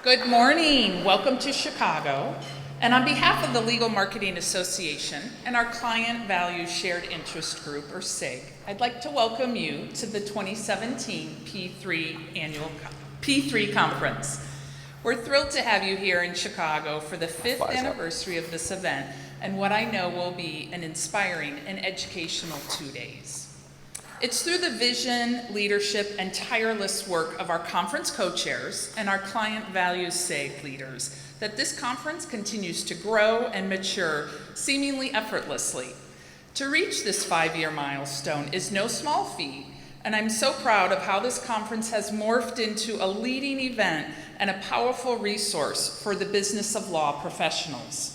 Good morning. Welcome to Chicago. And on behalf of the Legal Marketing Association and our Client Value Shared Interest Group, or SIG, I'd like to welcome you to the 2017 P3 Conference. We're thrilled to have you here in Chicago for the 5th anniversary of this event and what I know will be an inspiring and educational 2 days. It's through the vision, leadership, and tireless work of our conference co-chairs and our Client Value SIG leaders that this conference continues to grow and mature seemingly effortlessly. To reach this 5-year milestone is no small feat, and I'm so proud of how this conference has morphed into a leading event and a powerful resource for the business of law professionals.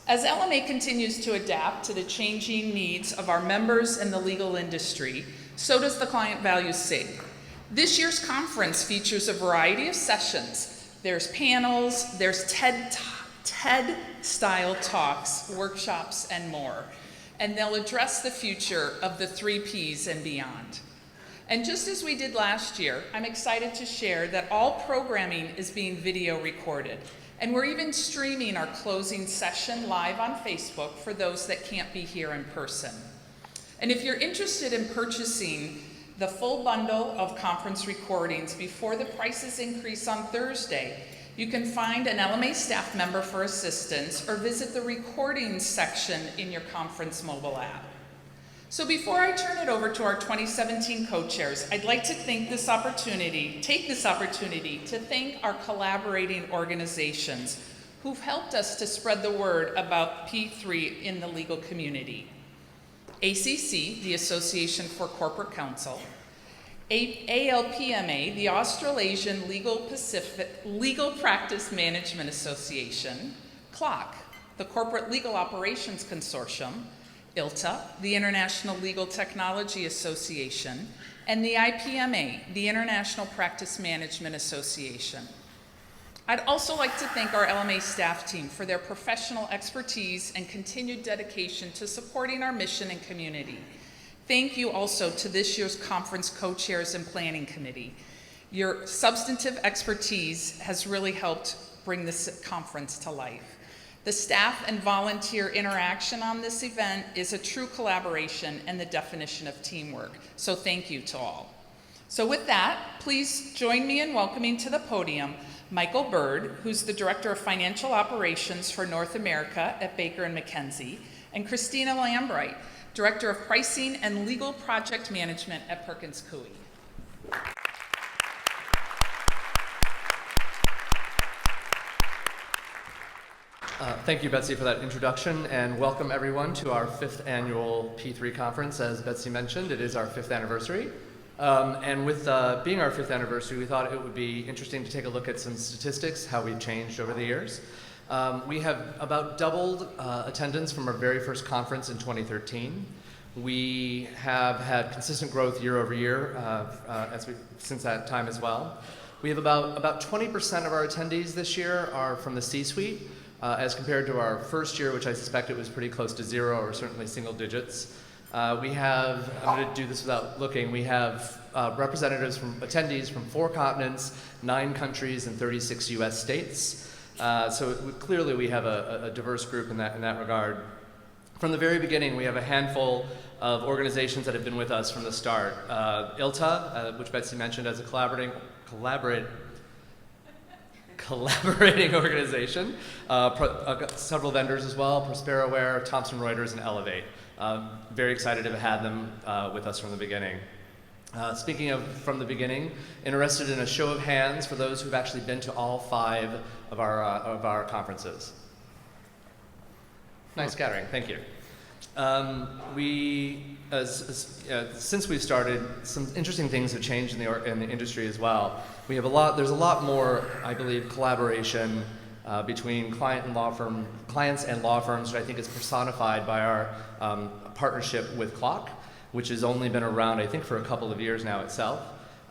As LMA continues to adapt to the changing needs of our members in the legal industry, so does the Client Value SIG. This year's conference features a variety of sessions. There's panels, there's TED-style talks, workshops, and more. And they'll address the future of the 3 Ps and beyond. And just as we did last year, I'm excited to share that all programming is being video recorded. And we're even streaming our closing session live on Facebook for those that can't be here in person. And if you're interested in purchasing the full bundle of conference recordings before the prices increase on Thursday, you can find an LMA staff member for assistance or visit the recordings section in your conference mobile app. So before I turn it over to our 2017 co-chairs, I'd like to take this opportunity to thank our collaborating organizations who've helped us to spread the word about P3 in the legal community. ACC, the Association for Corporate Counsel, ALPMA, the Australasian Legal Practice Management Association, CLOC, the Corporate Legal Operations Consortium, ILTA, the International Legal Technology Association, and the IPMA, the International Practice Management Association. I'd also like to thank our LMA staff team for their professional expertise and continued dedication to supporting our mission and community. Thank you also to this year's conference co-chairs and planning committee. Your substantive expertise has really helped bring this conference to life. The staff and volunteer interaction on this event is a true collaboration and the definition of teamwork. So thank you to all. So with that, please join me in welcoming to the podium Michael Bird, who's the Director of Financial Operations for North America at Baker & McKenzie, and Christina Lambright, Director of Pricing and Legal Project Management at Perkins Coie. Thank you, Betsy, for that introduction, and welcome everyone to our 5th annual P3 conference. As Betsy mentioned, it is our 5th anniversary. And with being our 5th anniversary, we thought it would be interesting to take a look at some statistics, how we've changed over the years. We have about doubled attendance from our very first conference in 2013. We have had consistent growth year over year since that time as well. We have about 20% of our attendees this year are from the C-suite, as compared to our first year, which I suspect it was pretty close to 0 or certainly single digits. We have, I'm going to do this without looking, we have attendees from 4 continents, 9 countries, and 36 US states. So clearly we have a diverse group in that regard. From the very beginning, we have a handful of organizations that have been with us from the start. ILTA, which Betsy mentioned as a collaborating organization, several vendors as well, Prosperaware, Thomson Reuters, and Elevate. Very excited to have had them with us from the beginning. Speaking of from the beginning, interested in a show of hands for those who've actually been to all 5 of our conferences. Nice scattering, thank you. Since we've started, some interesting things have changed in the industry as well. There's a lot more, I believe, collaboration between clients and law firms, which I think is personified by our partnership with CLOC, which has only been around, I think, for a couple of years now itself.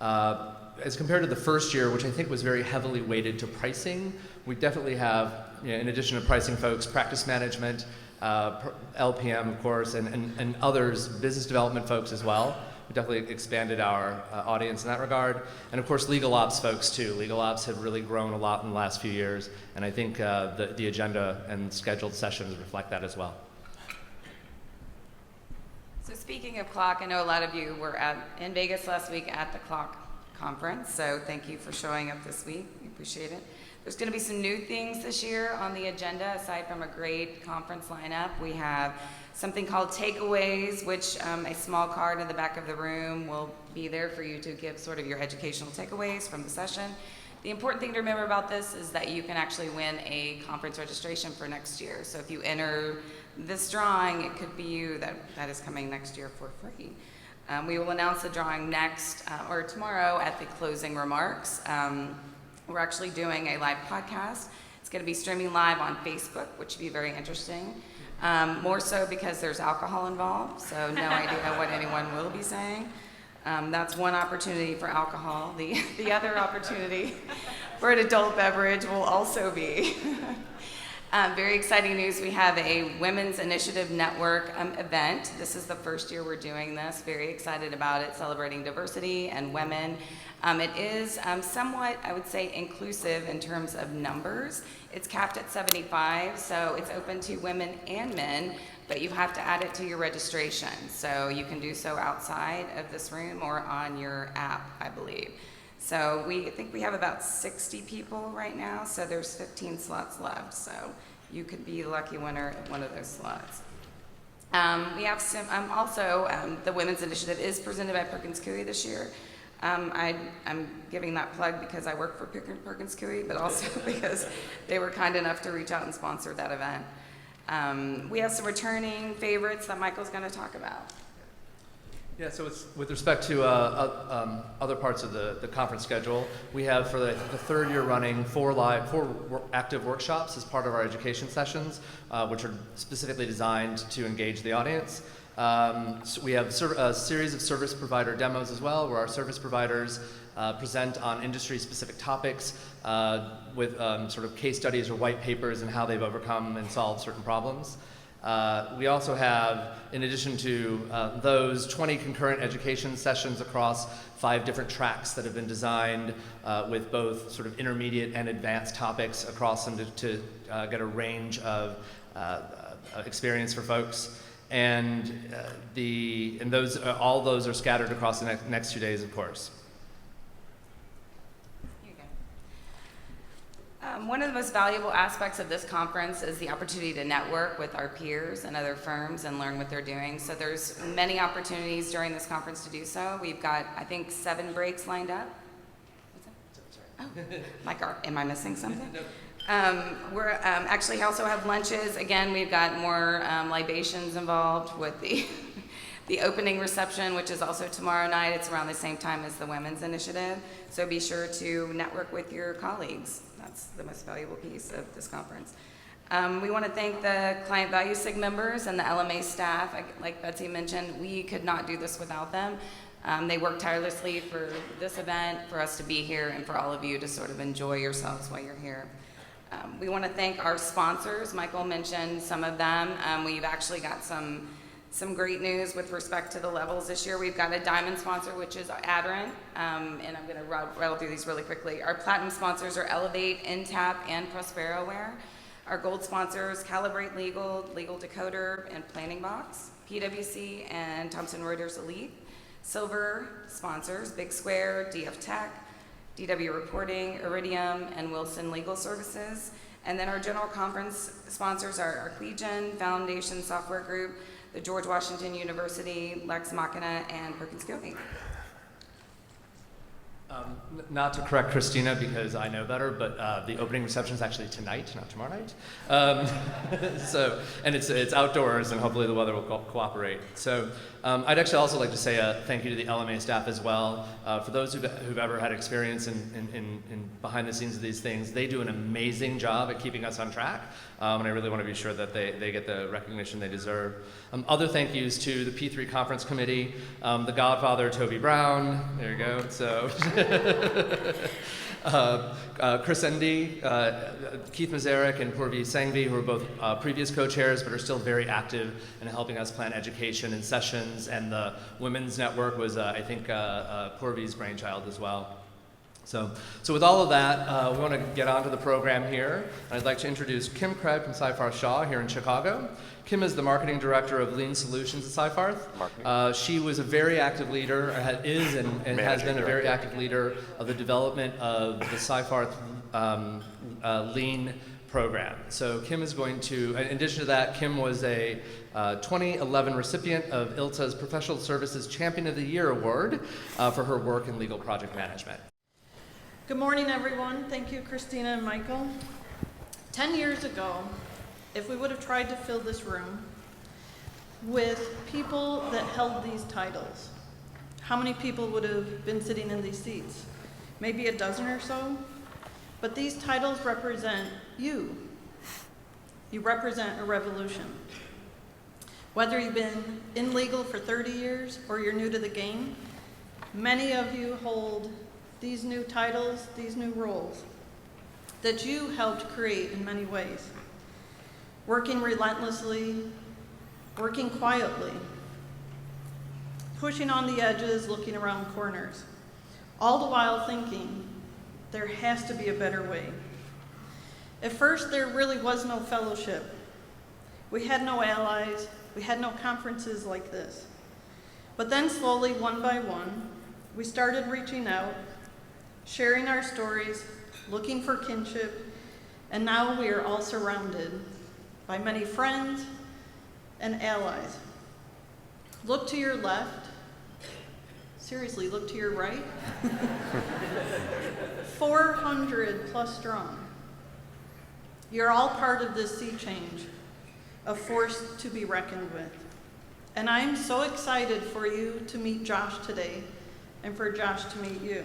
As compared to the first year, which I think was very heavily weighted to pricing, we definitely have, in addition to pricing folks, practice management, LPM, of course, and others, business development folks as well. we definitely expanded our audience in that regard. And of course, legal ops folks too. Legal ops have really grown a lot in the last few years, and I think the agenda and scheduled sessions reflect that as well. So speaking of Clock, I know a lot of you were in Vegas last week at the Clock conference, so thank you for showing up this week. We appreciate it. There's going to be some new things this year on the agenda. Aside from a great conference lineup, we have something called takeaways, which a small card in the back of the room will be there for you to give sort of your educational takeaways from the session. The important thing to remember about this is that you can actually win a conference registration for next year. So if you enter this drawing, it could be you that is coming next year for free. We will announce the drawing next or tomorrow at the closing remarks. We're actually doing a live podcast. It's going to be streaming live on Facebook, which should be very interesting. More so because there's alcohol involved, so no idea what anyone will be saying. That's one opportunity for alcohol. The other opportunity for an adult beverage will also be very exciting news. We have a Women's Initiative Network event. This is the first year we're doing this. Very excited about it, celebrating diversity and women. It is somewhat, I would say, inclusive in terms of numbers. It's capped at 75, so it's open to women and men, but you have to add it to your registration. So you can do so outside of this room or on your app, I believe. So I think we have about 60 people right now, so there's 15 slots left. So you could be the lucky winner at one of those slots. We have some, also, the Women's Initiative is presented by Perkins Coie this year. I'm giving that plug because I work for Perkins Coie, but also because they were kind enough to reach out and sponsor that event. We have some returning favorites that Michael's going to talk about. Yeah, so it's, with respect to other parts of the conference schedule, we have for the third year running four active workshops as part of our education sessions, which are specifically designed to engage the audience. So we have a series of service provider demos as well, where our service providers present on industry-specific topics with sort of case studies or white papers and how they've overcome and solved certain problems. We also have, in addition to those, 20 concurrent education sessions across 5 different tracks that have been designed with both sort of intermediate and advanced topics across them to get a range of experience for folks. And all those are scattered across the next 2 days, of course. One of the most valuable aspects of this conference is the opportunity to network with our peers and other firms and learn what they're doing. So there's many opportunities during this conference to do so. We've got, I think, 7 breaks lined up. What's that? Oh, am I missing something? We're actually also have lunches. Again, we've got more libations involved with the opening reception, which is also tomorrow night. It's around the same time as the Women's Initiative. So be sure to network with your colleagues. That's the most valuable piece of this conference. We want to thank the Client Value SIG members and the LMA staff. Like Betsy mentioned, we could not do this without them. They work tirelessly for this event, for us to be here, and for all of you to sort of enjoy yourselves while you're here. We want to thank our sponsors. Michael mentioned some of them. We've actually got some great news with respect to the levels this year. We've got a diamond sponsor, which is Adrin, and I'm going to rattle through these really quickly. Our platinum sponsors are Elevate, Intap, and ProsperaWare. Our gold sponsors, Calibrate Legal, Legal Decoder, and Planning Box, PwC, and Thomson Reuters Elite. Silver sponsors, Big Square, DF Tech, DW Reporting, Iridium, and Wilson Legal Services. And then our general conference sponsors are Arquegian, Foundation Software Group, the George Washington University, Lex Machina, and Perkins Coie. Not to correct Christina because I know better, but the opening reception is actually tonight, not tomorrow night. And it's outdoors, and hopefully the weather will cooperate. So I'd actually also like to say a thank you to the LMA staff as well. For those who've ever had experience in behind the scenes of these things, they do an amazing job at keeping us on track, and I really want to be sure that they get the recognition they deserve. Other thank yous to the P3 Conference Committee, the Godfather, Toby Brown. There you go. So. Chris Endy, Keith Mazarek, and Purvi Sangvi, who are both previous co-chairs but are still very active in helping us plan education and sessions. And the Women's Network was, I think, Purvi's brainchild as well. So with all of that, we want to get on to the program here. I'd like to introduce Kim Craig from Seyfarth Shaw here in Chicago. Kim is the marketing director of Lean Solutions at Seyfarth. She was a very active leader, is and has been a very active leader of the development of the Seyfarth Lean program. So Kim is going to, in addition to that, Kim was a 2011 recipient of ILTA's Professional Services Champion of the Year Award for her work in legal project management. Good morning, everyone. Thank you, Christina and Michael. 10 years ago, if we would have tried to fill this room with people that held these titles, how many people would have been sitting in these seats? Maybe a dozen or so? But these titles represent you. You represent a revolution. Whether you've been in legal for 30 years or you're new to the game, many of you hold these new titles, these new roles that you helped create in many ways. Working relentlessly, working quietly, pushing on the edges, looking around corners, all the while thinking there has to be a better way. At first, there really was no fellowship. We had no allies, we had no conferences like this. But then slowly, one by one, we started reaching out, sharing our stories, looking for kinship, and now we are all surrounded by many friends and allies. Look to your left. Seriously, look to your right. 400 plus strong. You're all part of this sea change, a force to be reckoned with. And I'm so excited for you to meet Josh today and for Josh to meet you.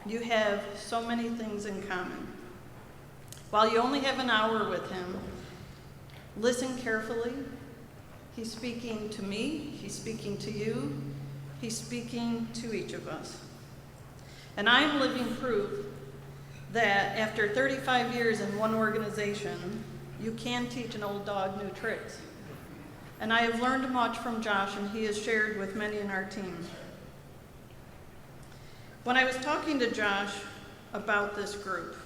You have so many things in common. While you only have an hour with him, listen carefully. He's speaking to me, he's speaking to you, he's speaking to each of us. And I'm living proof that after 35 years in one organization, you can teach an old dog new tricks. And I have learned much from Josh, and he has shared with many in our team. When I was talking to Josh about this group,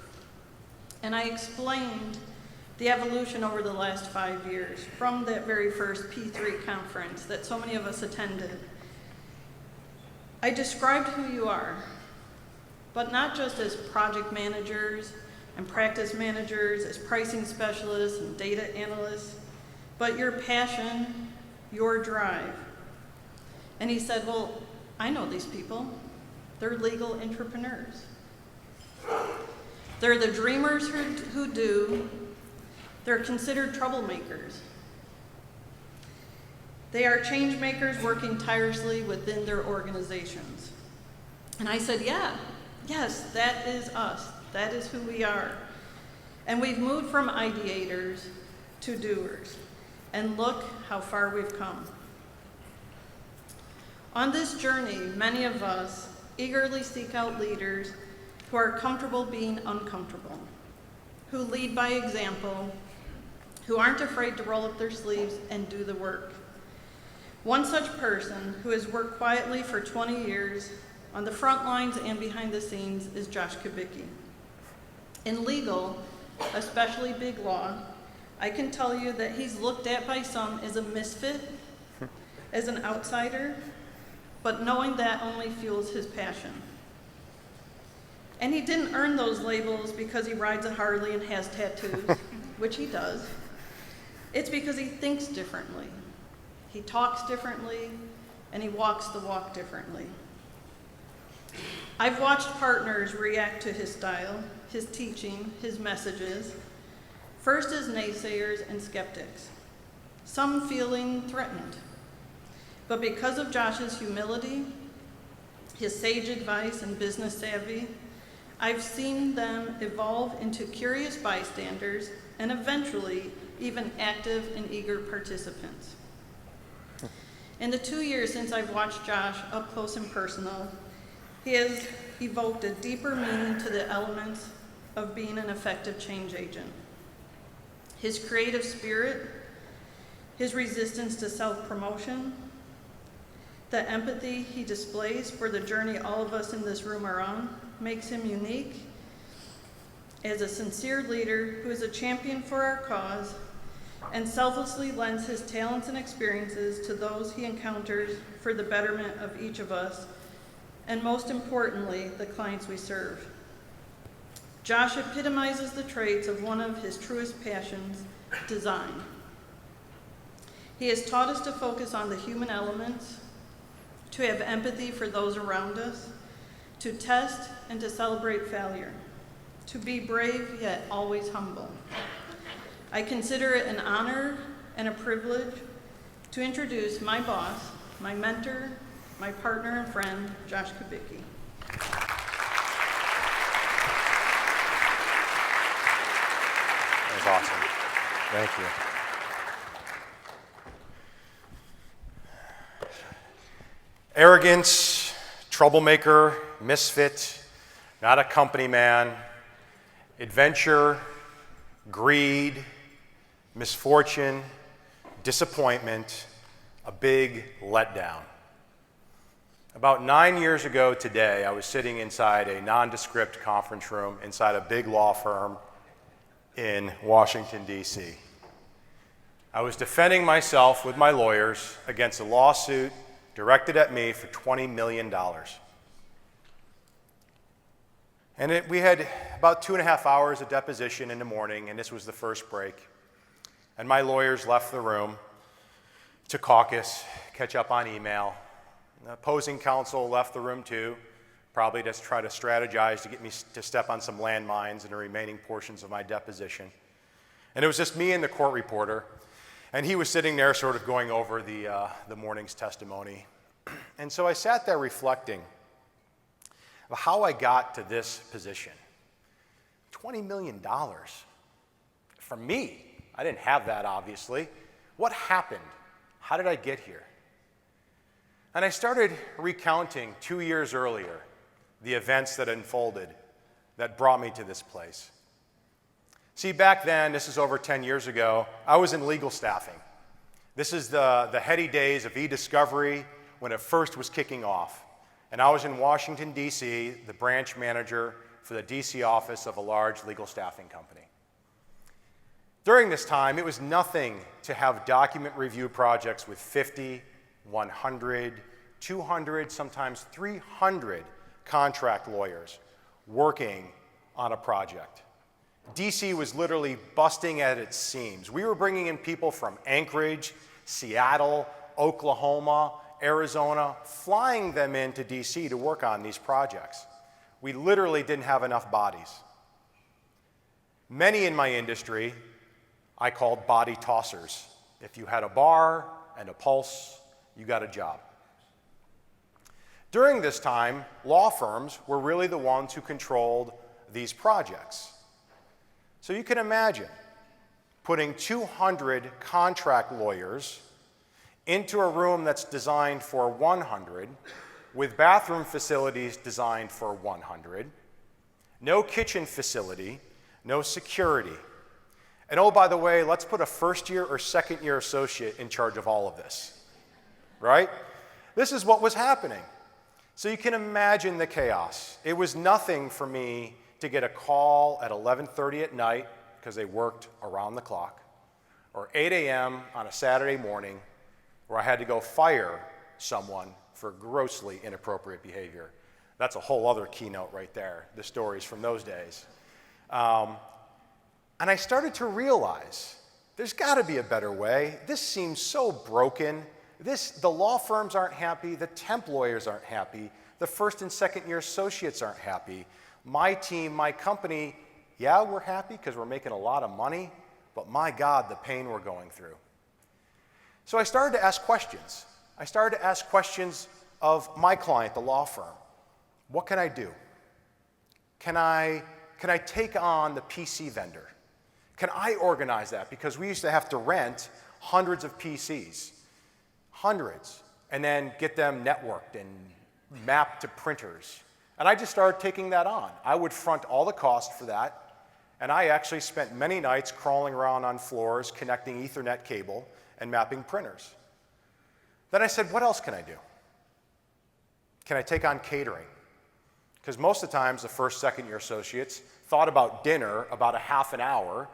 and I explained the evolution over the last 5 years from that very first P3 conference that so many of us attended, I described who you are, but not just as project managers and practice managers, as pricing specialists and data analysts, but your passion, your drive. And he said, well, I know these people. They're legal entrepreneurs. They're the dreamers who do. They're considered troublemakers. They are change makers working tirelessly within their organizations. And I said, yes, that is us. That is who we are. And we've moved from ideators to doers. And look how far we've come. On this journey, many of us eagerly seek out leaders who are comfortable being uncomfortable, who lead by example, who aren't afraid to roll up their sleeves and do the work. One such person who has worked quietly for 20 years on the front lines and behind the scenes is Josh Kubicki. In legal, especially big law, I can tell you that he's looked at by some as a misfit, as an outsider, but knowing that only fuels his passion. And he didn't earn those labels because he rides a Harley and has tattoos, which he does. It's because he thinks differently. He talks differently, and he walks the walk differently. I've watched partners react to his style, his teaching, his messages, first as naysayers and skeptics, some feeling threatened. But because of Josh's humility, his sage advice, and business savvy, I've seen them evolve into curious bystanders and eventually even active and eager participants. In the 2 years since I've watched Josh up close and personal, He has evoked a deeper meaning to the elements of being an effective change agent. His creative spirit, his resistance to self-promotion, the empathy he displays for the journey all of us in this room are on makes him unique as a sincere leader who is a champion for our cause and selflessly lends his talents and experiences to those he encounters for the betterment of each of us, and most importantly, the clients we serve. Josh epitomizes the traits of one of his truest passions, design. He has taught us to focus on the human elements, to have empathy for those around us, to test and to celebrate failure, to be brave yet always humble. I consider it an honor and a privilege to introduce my boss, my mentor, my partner and friend, Josh Kubicki. That was awesome. Thank you. Arrogance, troublemaker, misfit, not a company man, adventure, greed, misfortune, disappointment, a big letdown. About 9 years ago today, I was sitting inside a nondescript conference room inside a big law firm in Washington, D.C. I was defending myself with my lawyers against a lawsuit directed at me for $20 million. And we had about 2.5 hours of deposition in the morning, and this was the first break. And my lawyers left the room to caucus, catch up on email. The opposing counsel left the room too, probably to try to strategize to get me to step on some landmines in the remaining portions of my deposition. And it was just me and the court reporter, and he was sitting there sort of going over the morning's testimony. And so I sat there reflecting of how I got to this position. $20 million for me. I didn't have that, obviously. What happened? How did I get here? And I started recounting 2 years earlier the events that unfolded that brought me to this place. See, back then, this is over 10 years ago, I was in legal staffing. This is the heady days of EDiscovery when it first was kicking off. And I was in Washington, D.C., the branch manager for the D.C. office of a large legal staffing company. During this time, it was nothing to have document review projects with 50, 100, 200, sometimes 300 contract lawyers working on a project. DC was literally busting at its seams. We were bringing in people from Anchorage, Seattle, Oklahoma, Arizona, flying them into DC to work on these projects. We literally didn't have enough bodies. Many in my industry I called body tossers. If you had a bar and a pulse, you got a job. During this time, law firms were really the ones who controlled these projects. So you can imagine putting 200 contract lawyers into a room that's designed for 100, with bathroom facilities designed for 100, no kitchen facility, no security. And oh, by the way, let's put a first-year or second-year associate in charge of all of this, right? This is what was happening. So you can imagine the chaos. It was nothing for me to get a call at 11:30 at night, because they worked around the clock, or 8 a.m. on a Saturday morning, where I had to go fire someone for grossly inappropriate behavior. That's a whole other keynote right there, the stories from those days. And I started to realize there's got to be a better way. This seems so broken. The law firms aren't happy. The temp lawyers aren't happy. The first and second year associates aren't happy. My team, my company, yeah, we're happy because we're making a lot of money, but my God, the pain we're going through. So I started to ask questions. I started to ask questions of my client, the law firm. What can I do? Can I take on the PC vendor? Can I organize that? Because we used to have to rent hundreds of PCs, hundreds, and then get them networked and mapped to printers. And I just started taking that on. I would front all the cost for that, and I actually spent many nights crawling around on floors, connecting Ethernet cable, and mapping printers. Then I said, what else can I do? Can I take on catering? Because most of the times, the first, second-year associates thought about dinner about a half an hour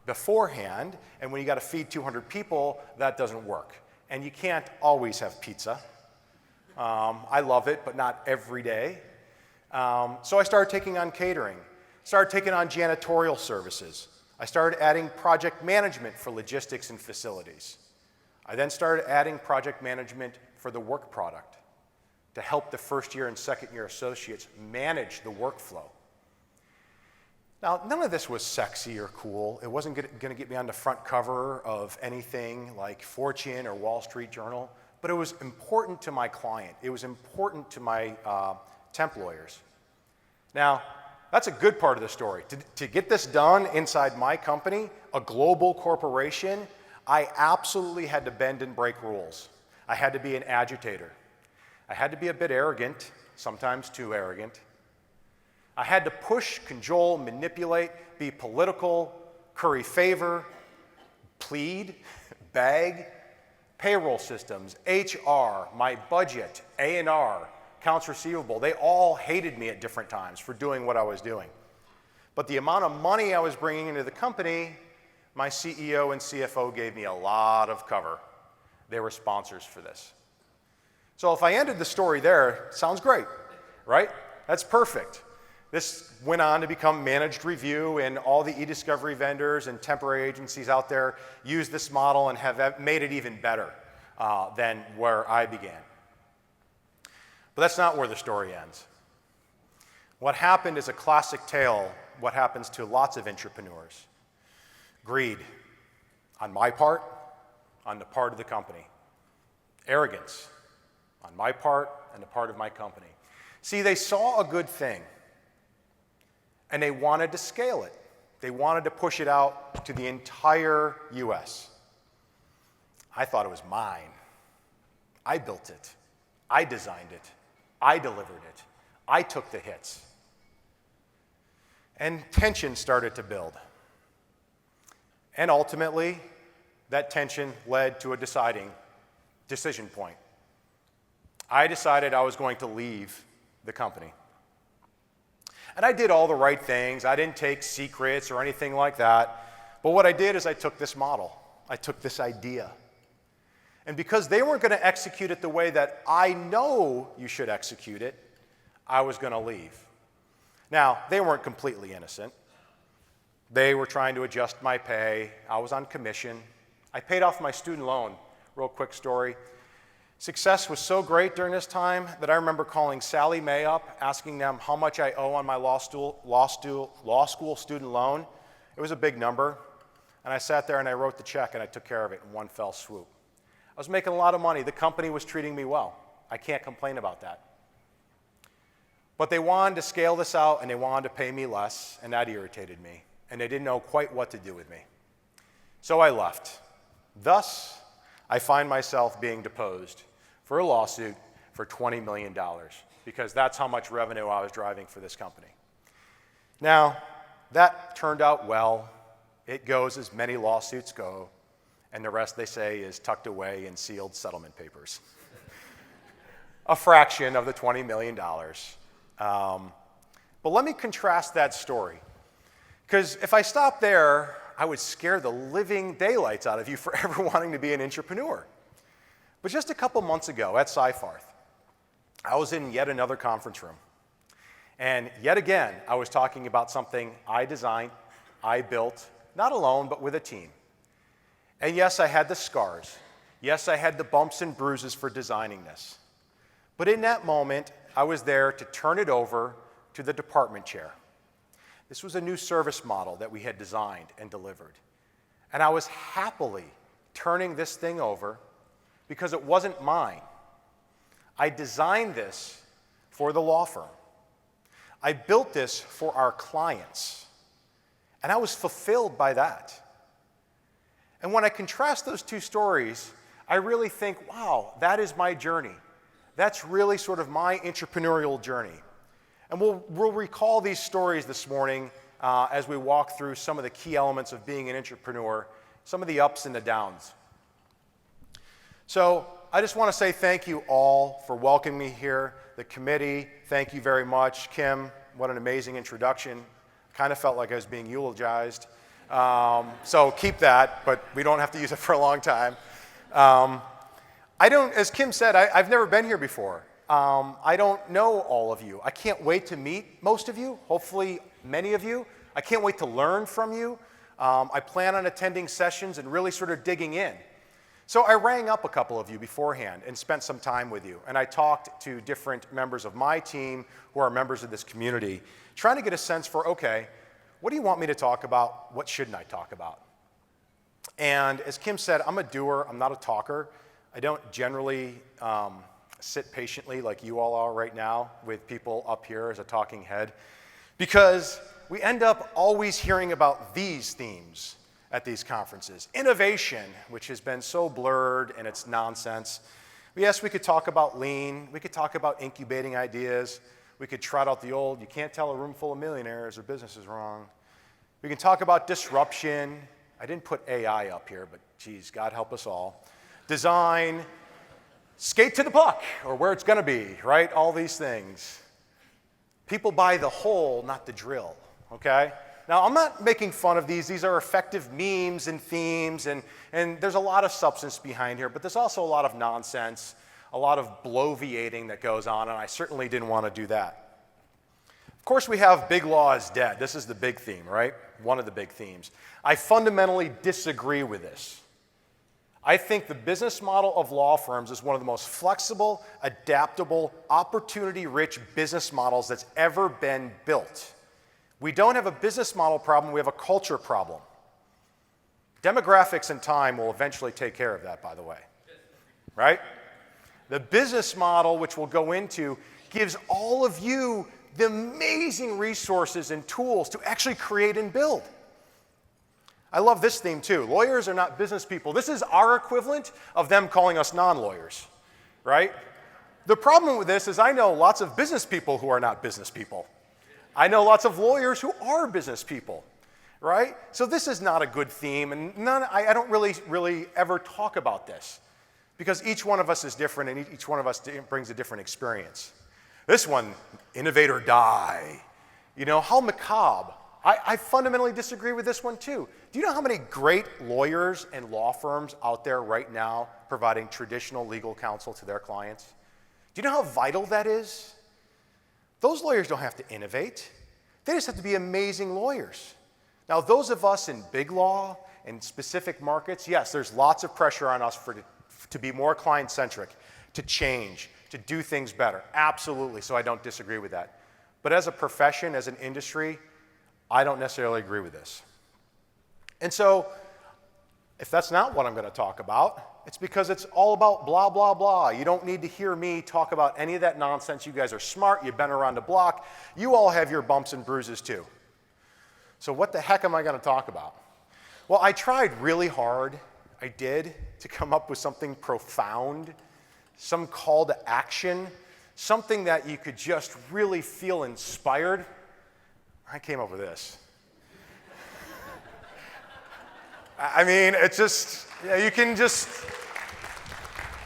beforehand, and when you got to feed 200 people, that doesn't work. And you can't always have pizza. I love it, but not every day. So I started taking on catering, started taking on janitorial services. I started adding project management for logistics and facilities. I then started adding project management for the work product to help the first-year and second-year associates manage the workflow. Now, none of this was sexy or cool. It wasn't going to get me on the front cover of anything like Fortune or Wall Street Journal, but it was important to my client. It was important to my temp lawyers. Now, that's a good part of the story. To get this done inside my company, a global corporation, I absolutely had to bend and break rules. I had to be an agitator. I had to be a bit arrogant, sometimes too arrogant. I had to push, cajole, manipulate, be political, curry favor, plead, beg, payroll systems, HR, my budget, A&R, accounts receivable. They all hated me at different times for doing what I was doing. But the amount of money I was bringing into the company, my CEO and CFO gave me a lot of cover. They were sponsors for this. So if I ended the story there, sounds great, right? That's perfect. This went on to become managed review, and all the EDiscovery vendors and temporary agencies out there use this model and have made it even better than where I began. But that's not where the story ends. What happened is a classic tale, what happens to lots of entrepreneurs. Greed, on my part, on the part of the company. Arrogance, on my part and the part of my company. See, they saw a good thing, and they wanted to scale it. They wanted to push it out to the entire US. I thought it was mine. I built it. I designed it. I delivered it. I took the hits. And tension started to build. And ultimately, that tension led to a decision point. I decided I was going to leave the company. And I did all the right things. I didn't take secrets or anything like that. But what I did is I took this model. I took this idea. And because they weren't going to execute it the way that I know you should execute it, I was going to leave. Now, they weren't completely innocent. They were trying to adjust my pay. I was on commission. I paid off my student loan. Real quick story. Success was so great during this time that I remember calling Sally Mae up, asking them how much I owe on my law school student loan. It was a big number. And I sat there and I wrote the check and I took care of it in one fell swoop. I was making a lot of money. The company was treating me well. I can't complain about that. But they wanted to scale this out and they wanted to pay me less, and that irritated me. And they didn't know quite what to do with me. So I left. Thus, I find myself being deposed for a lawsuit for $20 million because that's how much revenue I was driving for this company. Now, that turned out well. It goes as many lawsuits go, and the rest, they say, is tucked away in sealed settlement papers. A fraction of the $20 million. But let me contrast that story, because if I stop there, I would scare the living daylights out of you for ever wanting to be an entrepreneur. But just a couple months ago at Seyfarth, I was in yet another conference room. And yet again, I was talking about something I designed, I built, not alone, but with a team. And yes, I had the scars. Yes, I had the bumps and bruises for designing this. But in that moment, I was there to turn it over to the department chair. This was a new service model that we had designed and delivered. And I was happily turning this thing over because it wasn't mine. I designed this for the law firm. I built this for our clients. And I was fulfilled by that. And when I contrast those two stories, I really think, wow, that is my journey. That's really sort of my entrepreneurial journey. And we'll recall these stories this morning as we walk through some of the key elements of being an entrepreneur, some of the ups and the downs. So I just want to say thank you all for welcoming me here. The committee, thank you very much. Kim, what an amazing introduction. Kind of felt like I was being eulogized. So keep that, but we don't have to use it for a long time. As Kim said, I've never been here before. I don't know all of you. I can't wait to meet most of you, hopefully many of you. I can't wait to learn from you. I plan on attending sessions and really sort of digging in. So I rang up a couple of you beforehand and spent some time with you. And I talked to different members of my team who are members of this community, trying to get a sense for, okay, what do you want me to talk about? What shouldn't I talk about? And as Kim said, I'm a doer. I'm not a talker. I don't generally sit patiently like you all are right now with people up here as a talking head, because we end up always hearing about these themes at these conferences. Innovation, which has been so blurred and it's nonsense. Yes, we could talk about lean. We could talk about incubating ideas. We could trot out the old, you can't tell a room full of millionaires their business is wrong. We can talk about disruption. I didn't put AI up here, but geez, God help us all. Design, skate to the puck, or where it's going to be, right? All these things. People buy the hole, not the drill, okay? Now, I'm not making fun of these. These are effective memes and themes, and there's a lot of substance behind here, but there's also a lot of nonsense, a lot of bloviating that goes on, and I certainly didn't want to do that. Of course, we have big law is dead. This is the big theme, right? One of the big themes. I fundamentally disagree with this. I think the business model of law firms is one of the most flexible, adaptable, opportunity-rich business models that's ever been built. We don't have a business model problem, we have a culture problem. Demographics and time will eventually take care of that, by the way. Right? The business model, which we'll go into, gives all of you the amazing resources and tools to actually create and build. I love this theme too. Lawyers are not business people. This is our equivalent of them calling us non-lawyers, right? The problem with this is I know lots of business people who are not business people. I know lots of lawyers who are business people, right? So this is not a good theme, and I don't really ever talk about this because each one of us is different and each one of us brings a different experience. This one, innovator die. You know, how macabre. I fundamentally disagree with this one too. Do you know how many great lawyers and law firms out there right now providing traditional legal counsel to their clients? Do you know how vital that is? Those lawyers don't have to innovate. They just have to be amazing lawyers. Now, those of us in big law and specific markets, yes, there's lots of pressure on us to be more client-centric, to change, to do things better. Absolutely, so I don't disagree with that. But as a profession, as an industry, I don't necessarily agree with this. And so, if that's not what I'm going to talk about, it's because it's all about blah, blah, blah. You don't need to hear me talk about any of that nonsense. You guys are smart. You've been around the block. You all have your bumps and bruises too. So what the heck am I going to talk about? Well, I tried really hard. I did, to come up with something profound, some call to action, something that you could just really feel inspired. I came up with this. I mean, it's just, you can just,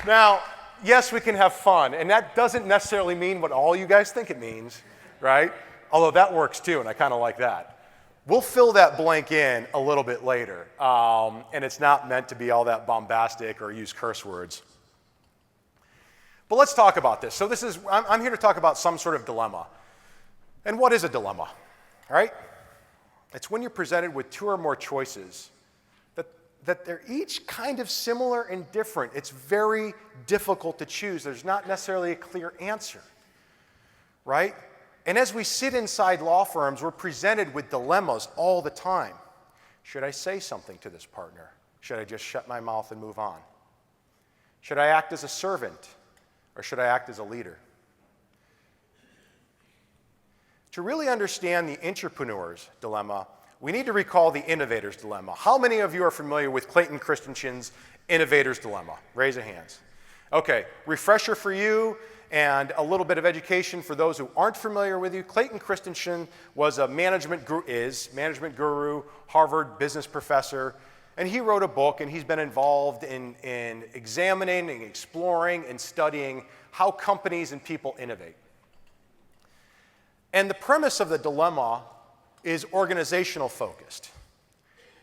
now, yes, we can have fun, and that doesn't necessarily mean what all you guys think it means, right? Although that works too, and I kind of like that. We'll fill that blank in a little bit later, and it's not meant to be all that bombastic or use curse words. But let's talk about this. So I'm here to talk about some sort of dilemma. And what is a dilemma, right? It's when you're presented with two or more choices that they're each kind of similar and different. It's very difficult to choose. There's not necessarily a clear answer, right? And as we sit inside law firms, we're presented with dilemmas all the time. Should I say something to this partner? Should I just shut my mouth and move on? Should I act as a servant, or should I act as a leader? To really understand the Intrapreneur's Dilemma, we need to recall the Innovators Dilemma. How many of you are familiar with Clayton Christensen's Innovators Dilemma? Raise your hands. Okay, refresher for you. And a little bit of education for those who aren't familiar with you. Clayton Christensen was a management guru, Harvard business professor, and he wrote a book, and he's been involved in examining and exploring and studying how companies and people innovate. And the premise of the dilemma is organizational focused.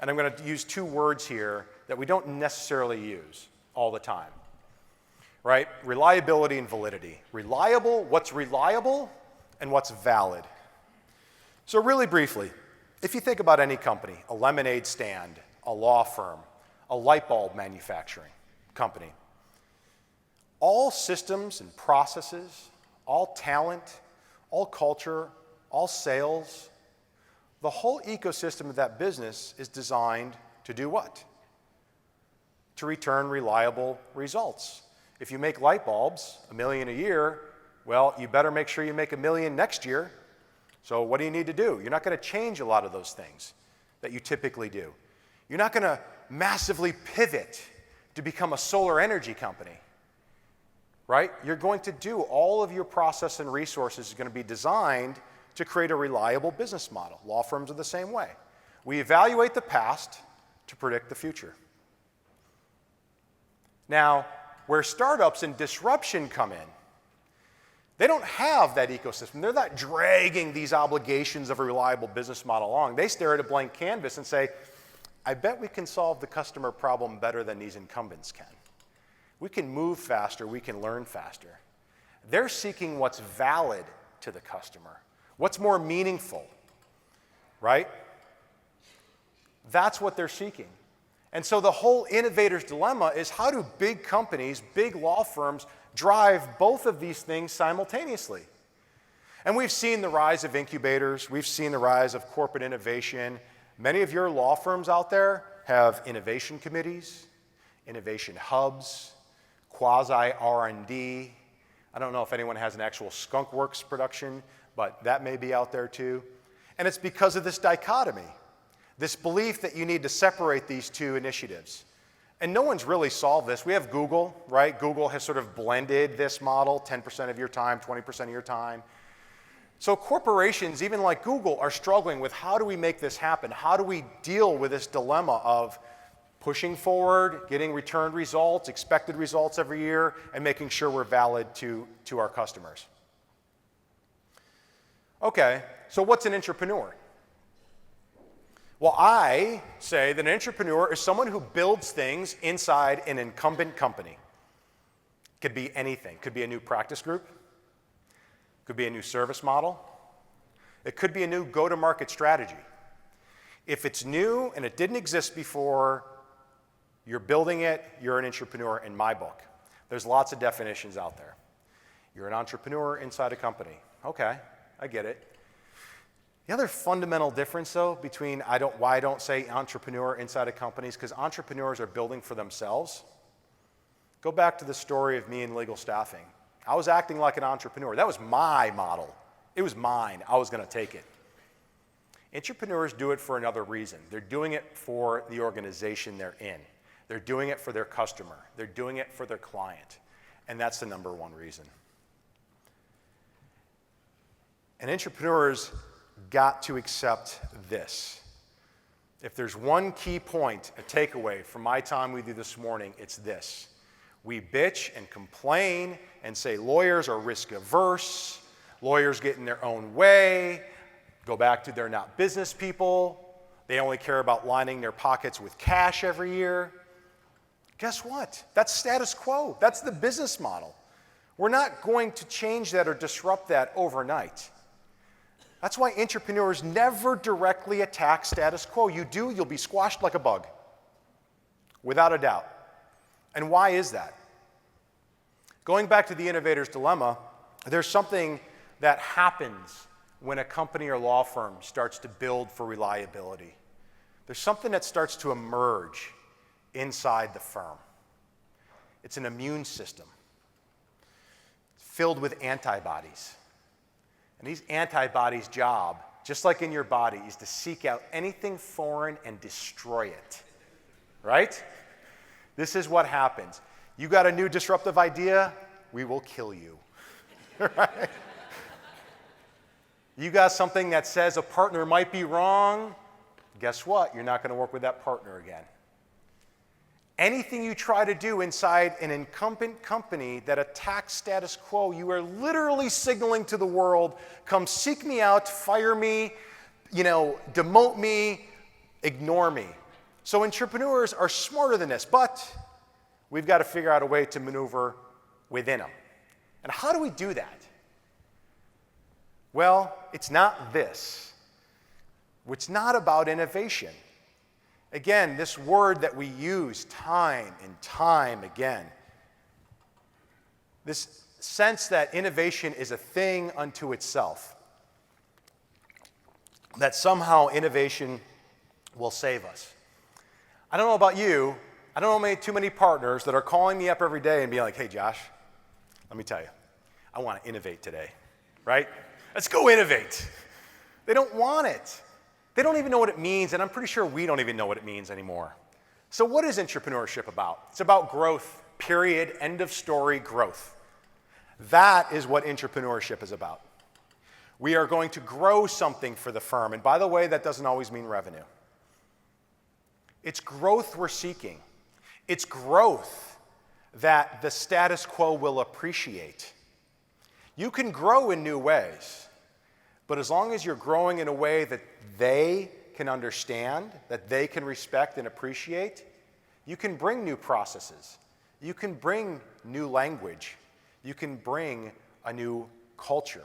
And I'm going to use two words here that we don't necessarily use all the time. Right? Reliability and validity. Reliable, what's reliable, and what's valid. So really briefly, if you think about any company, a lemonade stand, a law firm, a light bulb manufacturing company, all systems and processes, all talent, all culture, all sales, the whole ecosystem of that business is designed to do what? To return reliable results. If you make light bulbs, 1 million a year, well, you better make sure you make 1 million next year. So what do you need to do? You're not going to change a lot of those things that you typically do. You're not going to massively pivot to become a solar energy company, right? You're going to do all of your process and resources is going to be designed to create a reliable business model. Law firms are the same way. We evaluate the past to predict the future. Now, where startups and disruption come in, they don't have that ecosystem. They're not dragging these obligations of a reliable business model along. They stare at a blank canvas and say, I bet we can solve the customer problem better than these incumbents can. We can move faster, we can learn faster. They're seeking what's valid to the customer, what's more meaningful, right? That's what they're seeking. And so the whole Innovators Dilemma is how do big companies, big law firms, drive both of these things simultaneously? And we've seen the rise of incubators. We've seen the rise of corporate innovation. Many of your law firms out there have innovation committees, innovation hubs, quasi-R&D. I don't know if anyone has an actual Skunk Works production, but that may be out there too. And it's because of this dichotomy. This belief that you need to separate these two initiatives. And no one's really solved this. We have Google, right? Google has sort of blended this model, 10% of your time, 20% of your time. So corporations, even like Google, are struggling with how do we make this happen? How do we deal with this dilemma of pushing forward, getting returned results, expected results every year, and making sure we're valid to our customers? Okay, so what's an intrapreneur? Well, I say that an entrepreneur is someone who builds things inside an incumbent company. Could be anything. Could be a new practice group. Could be a new service model. It could be a new go-to-market strategy. If it's new and it didn't exist before, you're building it, you're an entrepreneur in my book. There's lots of definitions out there. You're an entrepreneur inside a company. Okay, I get it. The other fundamental difference, though, between why I don't say entrepreneur inside of companies, because entrepreneurs are building for themselves. Go back to the story of me in legal staffing. I was acting like an entrepreneur. That was my model. It was mine. I was going to take it. Entrepreneurs do it for another reason. They're doing it for the organization they're in. They're doing it for their customer. They're doing it for their client. And that's the number one reason. And entrepreneurs got to accept this. If there's one key point, a takeaway from my time with you this morning, it's this. We bitch and complain and say lawyers are risk averse, lawyers get in their own way, go back to they're not business people, they only care about lining their pockets with cash every year. Guess what? That's status quo. That's the business model. We're not going to change that or disrupt that overnight. That's why entrepreneurs never directly attack status quo. You do, you'll be squashed like a bug, without a doubt. And why is that? Going back to the Innovator's Dilemma, there's something that happens when a company or law firm starts to build for reliability. There's something that starts to emerge inside the firm. It's an immune system filled with antibodies. And these antibodies' job, just like in your body, is to seek out anything foreign and destroy it, right? This is what happens. You got a new disruptive idea, we will kill you. right? You got something that says a partner might be wrong, guess what? You're not going to work with that partner again. Anything you try to do inside an incumbent company that attacks status quo, you are literally signaling to the world, come seek me out, fire me, demote me, ignore me. So entrepreneurs are smarter than this, but we've got to figure out a way to maneuver within them. And how do we do that? Well, it's not this. It's not about innovation. Again, this word that we use time and time again. This sense that innovation is a thing unto itself. That somehow innovation will save us. I don't know about you. I don't know too many partners that are calling me up every day and being like, hey, Josh, let me tell you, I want to innovate today, right? Let's go innovate. They don't want it. They don't even know what it means, and I'm pretty sure we don't even know what it means anymore. So what is entrepreneurship about? It's about growth, period, end of story, growth. That is what entrepreneurship is about. We are going to grow something for the firm, and by the way, that doesn't always mean revenue. It's growth we're seeking. It's growth that the status quo will appreciate. You can grow in new ways. But as long as you're growing in a way that they can understand, that they can respect and appreciate, you can bring new processes. You can bring new language. You can bring a new culture.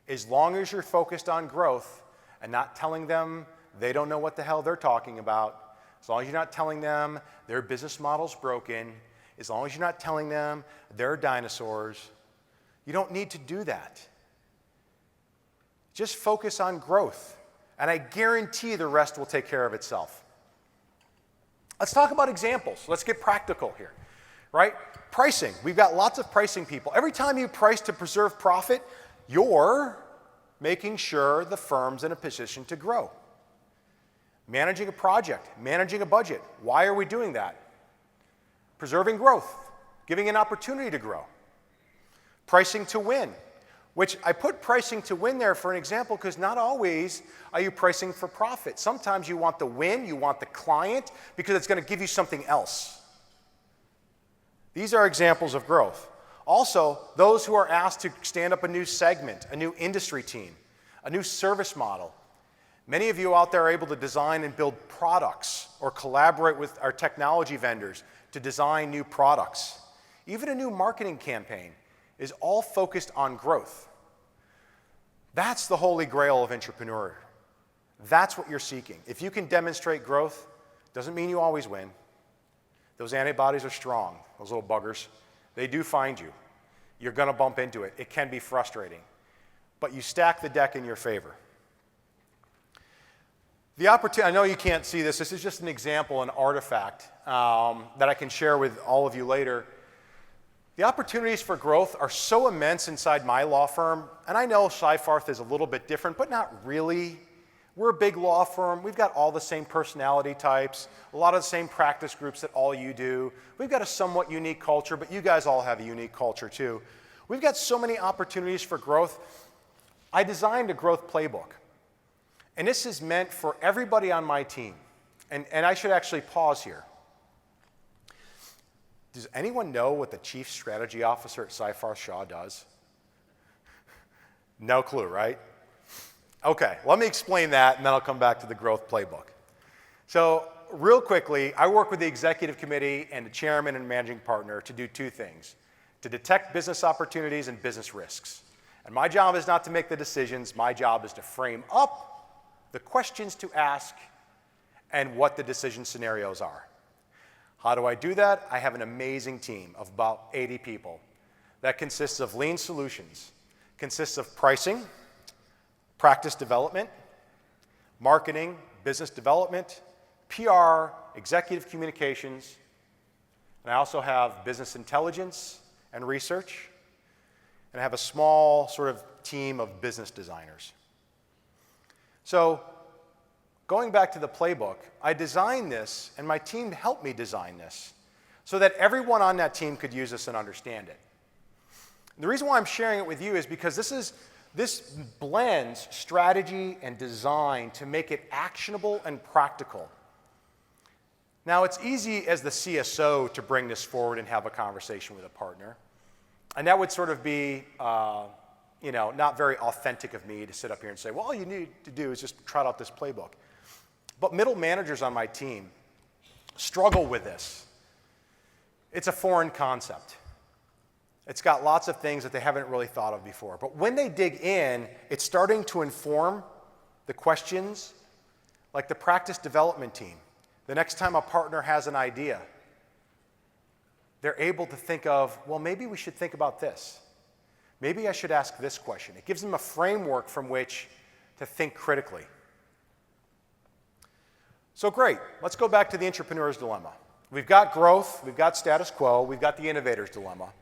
As long as you're focused on growth and not telling them they don't know what the hell they're talking about, as long as you're not telling them their business model's broken, as long as you're not telling them they're dinosaurs, you don't need to do that. Just focus on growth, and I guarantee the rest will take care of itself. Let's talk about examples. Let's get practical here, right? Pricing. We've got lots of pricing people. Every time you price to preserve profit, you're making sure the firm's in a position to grow. Managing a project, managing a budget. Why are we doing that? Preserving growth, giving an opportunity to grow. Pricing to win. Which I put pricing to win there for an example because not always are you pricing for profit. Sometimes you want the win, you want the client, because it's going to give you something else. These are examples of growth. Also, those who are asked to stand up a new segment, a new industry team, a new service model. Many of you out there are able to design and build products or collaborate with our technology vendors to design new products. Even a new marketing campaign is all focused on growth. That's the holy grail of entrepreneur. That's what you're seeking. If you can demonstrate growth, doesn't mean you always win. Those antibodies are strong, those little buggers. They do find you. You're going to bump into it. It can be frustrating. But you stack the deck in your favor. The opportunity, I know you can't see this. This is just an example, an artifact that I can share with all of you later. The opportunities for growth are so immense inside my law firm, and I know Seyfarth is a little bit different, but not really. We're a big law firm. We've got all the same personality types, a lot of the same practice groups that all you do. We've got a somewhat unique culture, but you guys all have a unique culture too. We've got so many opportunities for growth. I designed a growth playbook, and this is meant for everybody on my team. And I should actually pause here. Does anyone know what the Chief Strategy Officer at Seyfarth Shaw does? No clue, right? Okay, let me explain that, and then I'll come back to the growth playbook. So real quickly, I work with the executive committee and the chairman and managing partner to do two things: to detect business opportunities and business risks. And my job is not to make the decisions. My job is to frame up the questions to ask and what the decision scenarios are. How do I do that? I have an amazing team of about 80 people that consists of lean solutions, consists of pricing, practice development, marketing, business development, PR, executive communications, and I also have business intelligence and research, and I have a small sort of team of business designers. So, going back to the playbook, I designed this, and my team helped me design this, so that everyone on that team could use this and understand it. The reason why I'm sharing it with you is because this blends strategy and design to make it actionable and practical. Now, it's easy as the CSO to bring this forward and have a conversation with a partner. And that would sort of be, not very authentic of me to sit up here and say, well, all you need to do is just trot out this playbook. But middle managers on my team struggle with this. It's a foreign concept. It's got lots of things that they haven't really thought of before. But when they dig in, it's starting to inform the questions, like the practice development team. The next time a partner has an idea, they're able to think of, well, maybe we should think about this. Maybe I should ask this question. It gives them a framework from which to think critically. So great, let's go back to the Intrapreneur's Dilemma. We've got growth, we've got status quo, we've got the Innovator's Dilemma,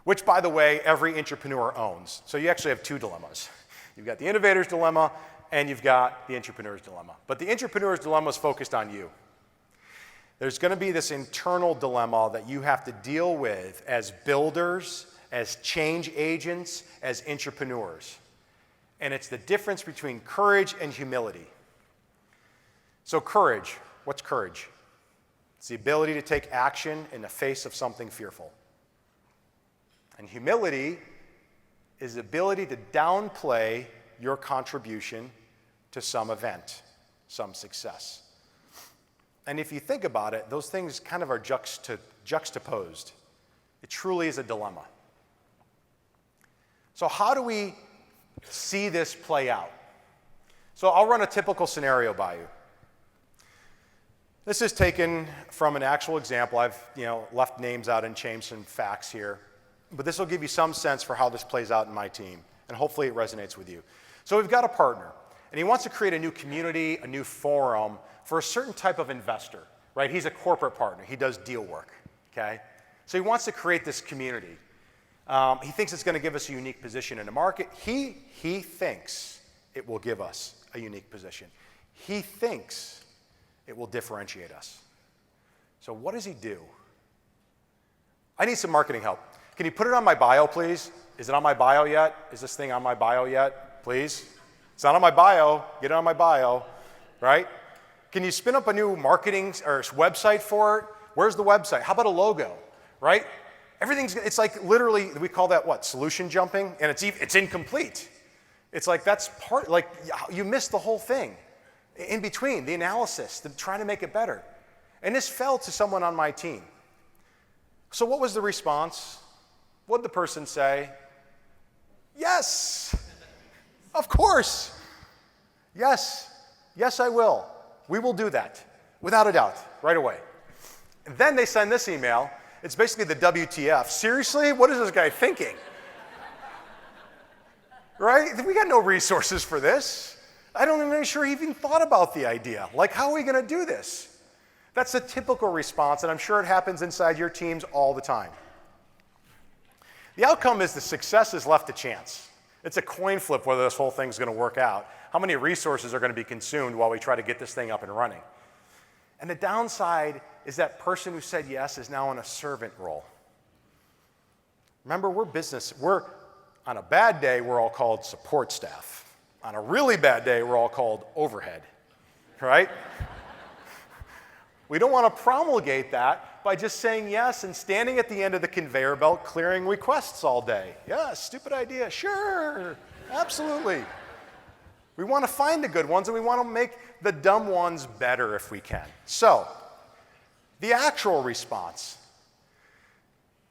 which, by the way, every entrepreneur owns. So you actually have two dilemmas. You've got the Innovator's Dilemma, and you've got the Intrapreneur's Dilemma. But the Intrapreneur's Dilemma is focused on you. There's going to be this internal dilemma that you have to deal with as builders, as change agents, as entrepreneurs. And it's the difference between courage and humility. So courage, what's courage? It's the ability to take action in the face of something fearful. And humility is the ability to downplay your contribution to some event, some success. And if you think about it, those things kind of are juxtaposed. It truly is a dilemma. So how do we see this play out? So I'll run a typical scenario by you. This is taken from an actual example. I've left names out and changed some facts here. But this will give you some sense for how this plays out in my team. And hopefully it resonates with you. So we've got a partner. And he wants to create a new community, a new forum for a certain type of investor, right? He's a corporate partner. He does deal work, okay? So he wants to create this community. He thinks it's going to give us a unique position in the market. He thinks it will give us a unique position. He thinks it will differentiate us. So what does he do? I need some marketing help. Can you put it on my bio, please? Is it on my bio yet? Is this thing on my bio yet? Please? It's not on my bio. Get it on my bio, right? Can you spin up a new marketing or website for it? Where's the website? How about a logo, right? It's like literally, we call that what? Solution jumping? And it's incomplete. It's like that's you missed the whole thing. In between, the analysis, trying to make it better. And this fell to someone on my team. So what was the response? What did the person say? Yes, of course. Yes, I will. We will do that, without a doubt, right away. And then they send this email. It's basically the WTF. Seriously? What is this guy thinking? Right? We got no resources for this. I don't even sure he even thought about the idea. Like, how are we going to do this? That's a typical response, and I'm sure it happens inside your teams all the time. The outcome is the success is left to chance. It's a coin flip whether this whole thing's going to work out. How many resources are going to be consumed while we try to get this thing up and running? And the downside is that person who said yes is now in a servant role. Remember, we're on a bad day, we're all called support staff. On a really bad day, we're all called overhead, right? We don't want to promulgate that by just saying yes and standing at the end of the conveyor belt clearing requests all day. Yeah, stupid idea. Sure, absolutely. We want to find the good ones and we want to make the dumb ones better if we can. So, the actual response.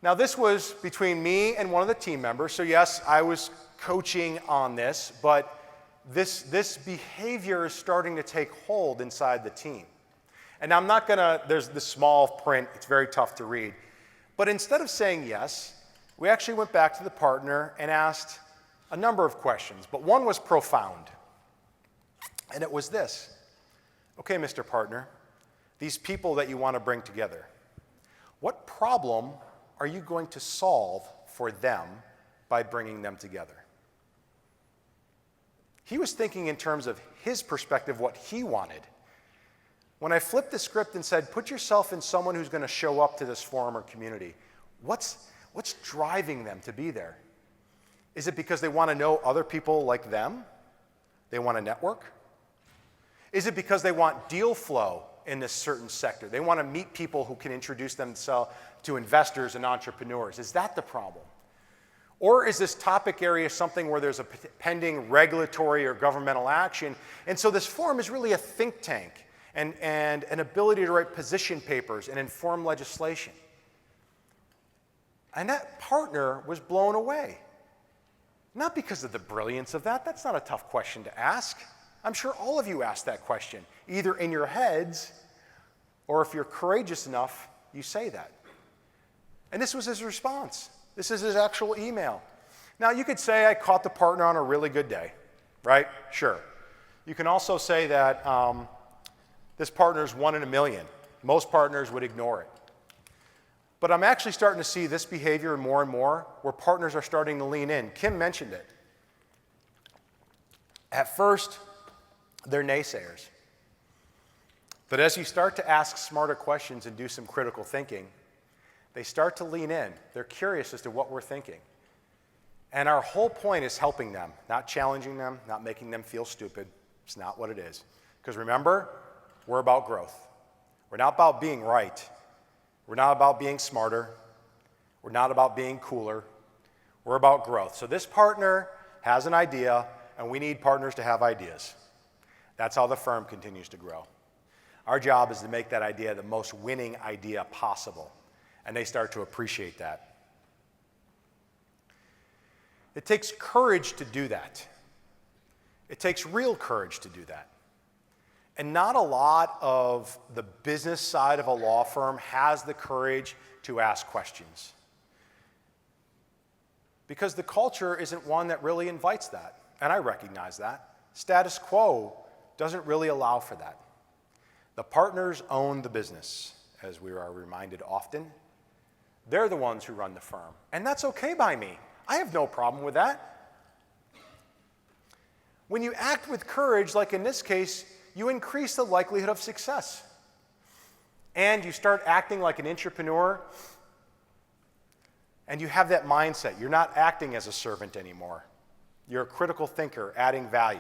Now, this was between me and one of the team members. So yes, I was coaching on this, but this behavior is starting to take hold inside the team. And I'm not going to, there's the small print, it's very tough to read. But instead of saying yes, we actually went back to the partner and asked a number of questions, but one was profound. And it was this. Okay, Mr. Partner, these people that you want to bring together, what problem are you going to solve for them by bringing them together? He was thinking in terms of his perspective, what he wanted. When I flipped the script and said, put yourself in someone who's going to show up to this forum or community, what's driving them to be there? Is it because they want to know other people like them? They want to network? Is it because they want deal flow in this certain sector? They want to meet people who can introduce themselves to investors and entrepreneurs. Is that the problem? Or is this topic area something where there's a pending regulatory or governmental action? And so this forum is really a think tank and an ability to write position papers and inform legislation. And that partner was blown away. Not because of the brilliance of that. That's not a tough question to ask. I'm sure all of you asked that question, either in your heads or if you're courageous enough, you say that. And this was his response. This is his actual email. Now, you could say I caught the partner on a really good day, right? Sure. You can also say that this partner's 1 in a million. Most partners would ignore it. But I'm actually starting to see this behavior more and more where partners are starting to lean in. Kim mentioned it. At first, they're naysayers. But as you start to ask smarter questions and do some critical thinking, they start to lean in. They're curious as to what we're thinking. And our whole point is helping them, not challenging them, not making them feel stupid. It's not what it is. Because remember, we're about growth. We're not about being right. We're not about being smarter. We're not about being cooler. We're about growth. So this partner has an idea, and we need partners to have ideas. That's how the firm continues to grow. Our job is to make that idea the most winning idea possible, and they start to appreciate that. It takes courage to do that. It takes real courage to do that. And not a lot of the business side of a law firm has the courage to ask questions. Because the culture isn't one that really invites that. And I recognize that. Status quo doesn't really allow for that. The partners own the business, as we are reminded often. They're the ones who run the firm. And that's okay by me. I have no problem with that. When you act with courage, like in this case, you increase the likelihood of success. And you start acting like an entrepreneur, and you have that mindset. You're not acting as a servant anymore. You're a critical thinker, adding value.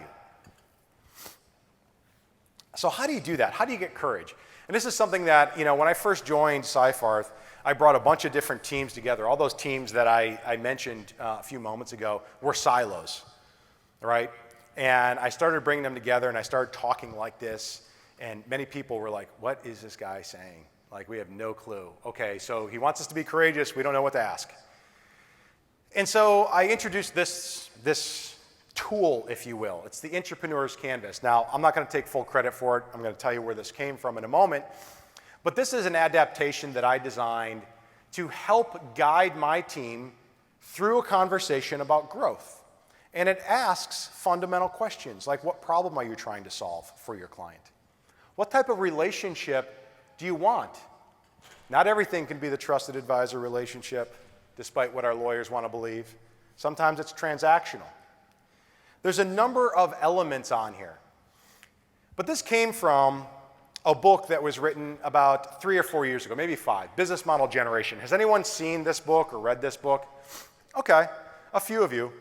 So how do you do that? How do you get courage? And this is something that, when I first joined Seyfarth, I brought a bunch of different teams together. All those teams that I mentioned a few moments ago were silos, right? And I started bringing them together, and I started talking like this, and many people were like, what is this guy saying? Like, we have no clue. Okay, so he wants us to be courageous. We don't know what to ask. And so I introduced this tool, if you will. It's the Intrapreneur's Canvas. Now, I'm not going to take full credit for it. I'm going to tell you where this came from in a moment. But this is an adaptation that I designed to help guide my team through a conversation about growth. And it asks fundamental questions like, what problem are you trying to solve for your client? What type of relationship do you want? Not everything can be the trusted advisor relationship, despite what our lawyers want to believe. Sometimes it's transactional. There's a number of elements on here. But this came from a book that was written about 3 or 4 years ago, maybe 5, Business Model Generation. Has anyone seen this book or read this book? Okay, a few of you.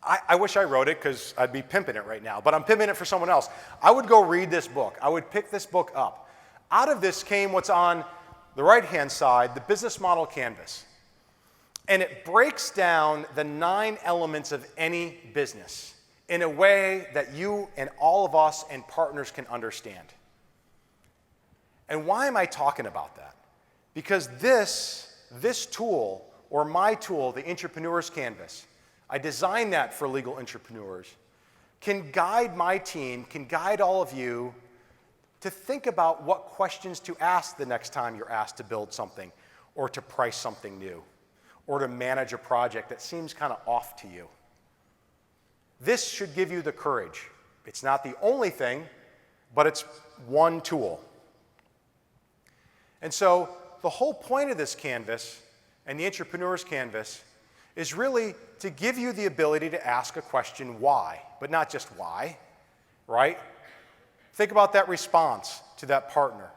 I wish I wrote it because I'd be pimping it right now, but I'm pimping it for someone else. I would go read this book. I would pick this book up. Out of this came what's on the right-hand side, the Business Model Canvas. And it breaks down the 9 elements of any business in a way that you and all of us and partners can understand. And why am I talking about that? Because this tool, or my tool, the Intrapreneur's Canvas, I designed that for legal entrepreneurs, can guide my team, can guide all of you to think about what questions to ask the next time you're asked to build something or to price something new or to manage a project that seems kind of off to you. This should give you the courage. It's not the only thing, but it's one tool. And so the whole point of this canvas and the Intrapreneur's Canvas is really to give you the ability to ask a question, why, but not just why, right? Think about that response to that partner.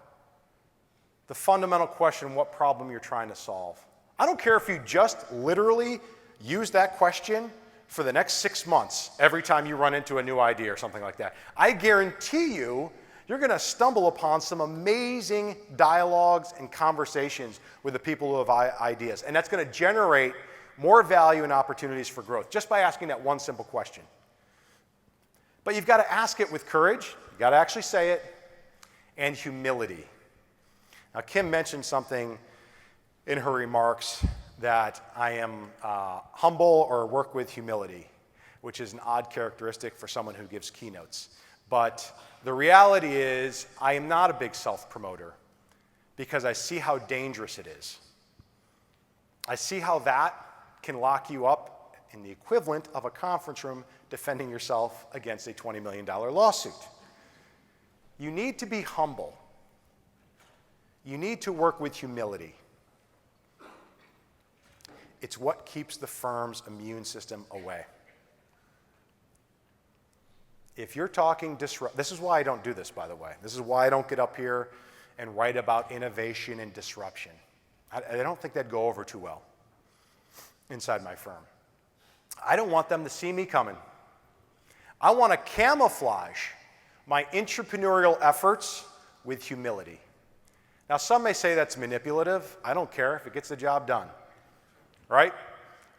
The fundamental question, what problem you're trying to solve. I don't care if you just literally use that question for the next 6 months every time you run into a new idea or something like that. I guarantee you're going to stumble upon some amazing dialogues and conversations with the people who have ideas. And that's going to generate more value and opportunities for growth just by asking that one simple question. But you've got to ask it with courage. You've got to actually say it, and humility. Now, Kim mentioned something in her remarks that I am humble or work with humility, which is an odd characteristic for someone who gives keynotes. But the reality is I am not a big self-promoter because I see how dangerous it is. I see how that can lock you up in the equivalent of a conference room defending yourself against a $20 million lawsuit. You need to be humble. You need to work with humility. It's what keeps the firm's immune system away. If you're talking disrupt, this is why I don't do this, by the way. This is why I don't get up here and write about innovation and disruption. I don't think that'd go over too well inside my firm. I don't want them to see me coming. I want to camouflage my entrepreneurial efforts with humility. Now, some may say that's manipulative. I don't care if it gets the job done, right?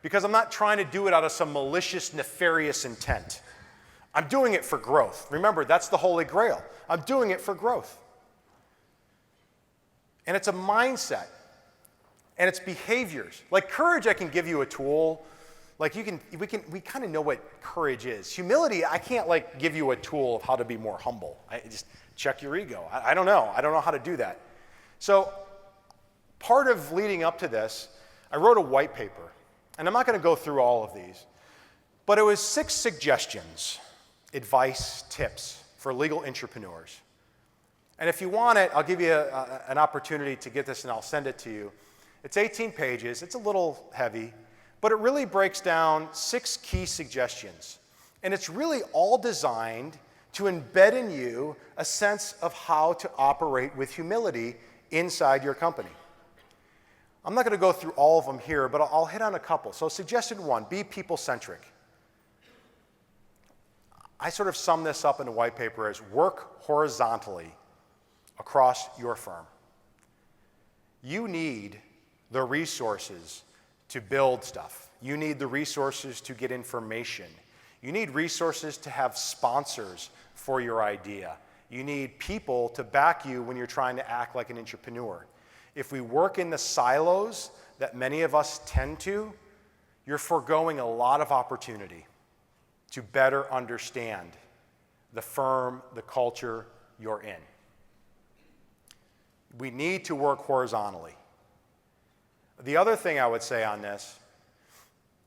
Because I'm not trying to do it out of some malicious, nefarious intent. I'm doing it for growth. Remember, that's the Holy Grail. I'm doing it for growth. And it's a mindset. And it's behaviors. Like courage, I can give you a tool. Like we kind of know what courage is. Humility, I can't like give you a tool of how to be more humble. I just check your ego. I don't know. I don't know how to do that. So part of leading up to this, I wrote a white paper. And I'm not going to go through all of these. But it was 6 suggestions, advice, tips for legal entrepreneurs. And if you want it, I'll give you an opportunity to get this and I'll send it to you. It's 18 pages. It's a little heavy, but it really breaks down 6 key suggestions. And it's really all designed to embed in you a sense of how to operate with humility inside your company. I'm not going to go through all of them here, but I'll hit on a couple. So suggestion 1, be people-centric. I sort of sum this up in a white paper as work horizontally across your firm. You need the resources to build stuff. You need the resources to get information. You need resources to have sponsors for your idea. You need people to back you when you're trying to act like an entrepreneur. If we work in the silos that many of us tend to, you're foregoing a lot of opportunity to better understand the firm, the culture you're in. We need to work horizontally. The other thing I would say on this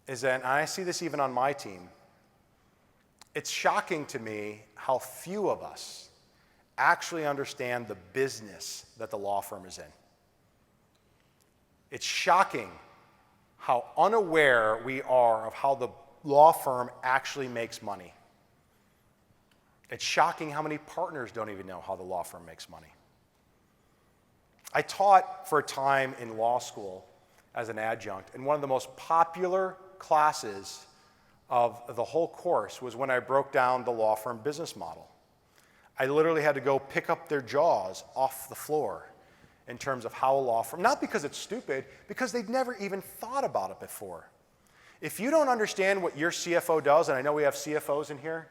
is that, and I see this even on my team, it's shocking to me how few of us actually understand the business that the law firm is in. It's shocking how unaware we are of how the law firm actually makes money. It's shocking how many partners don't even know how the law firm makes money. I taught for a time in law school as an adjunct, and one of the most popular classes of the whole course was when I broke down the law firm business model. I literally had to go pick up their jaws off the floor in terms of how a law firm, not because it's stupid, because they'd never even thought about it before. If you don't understand what your CFO does, and I know we have CFOs in here,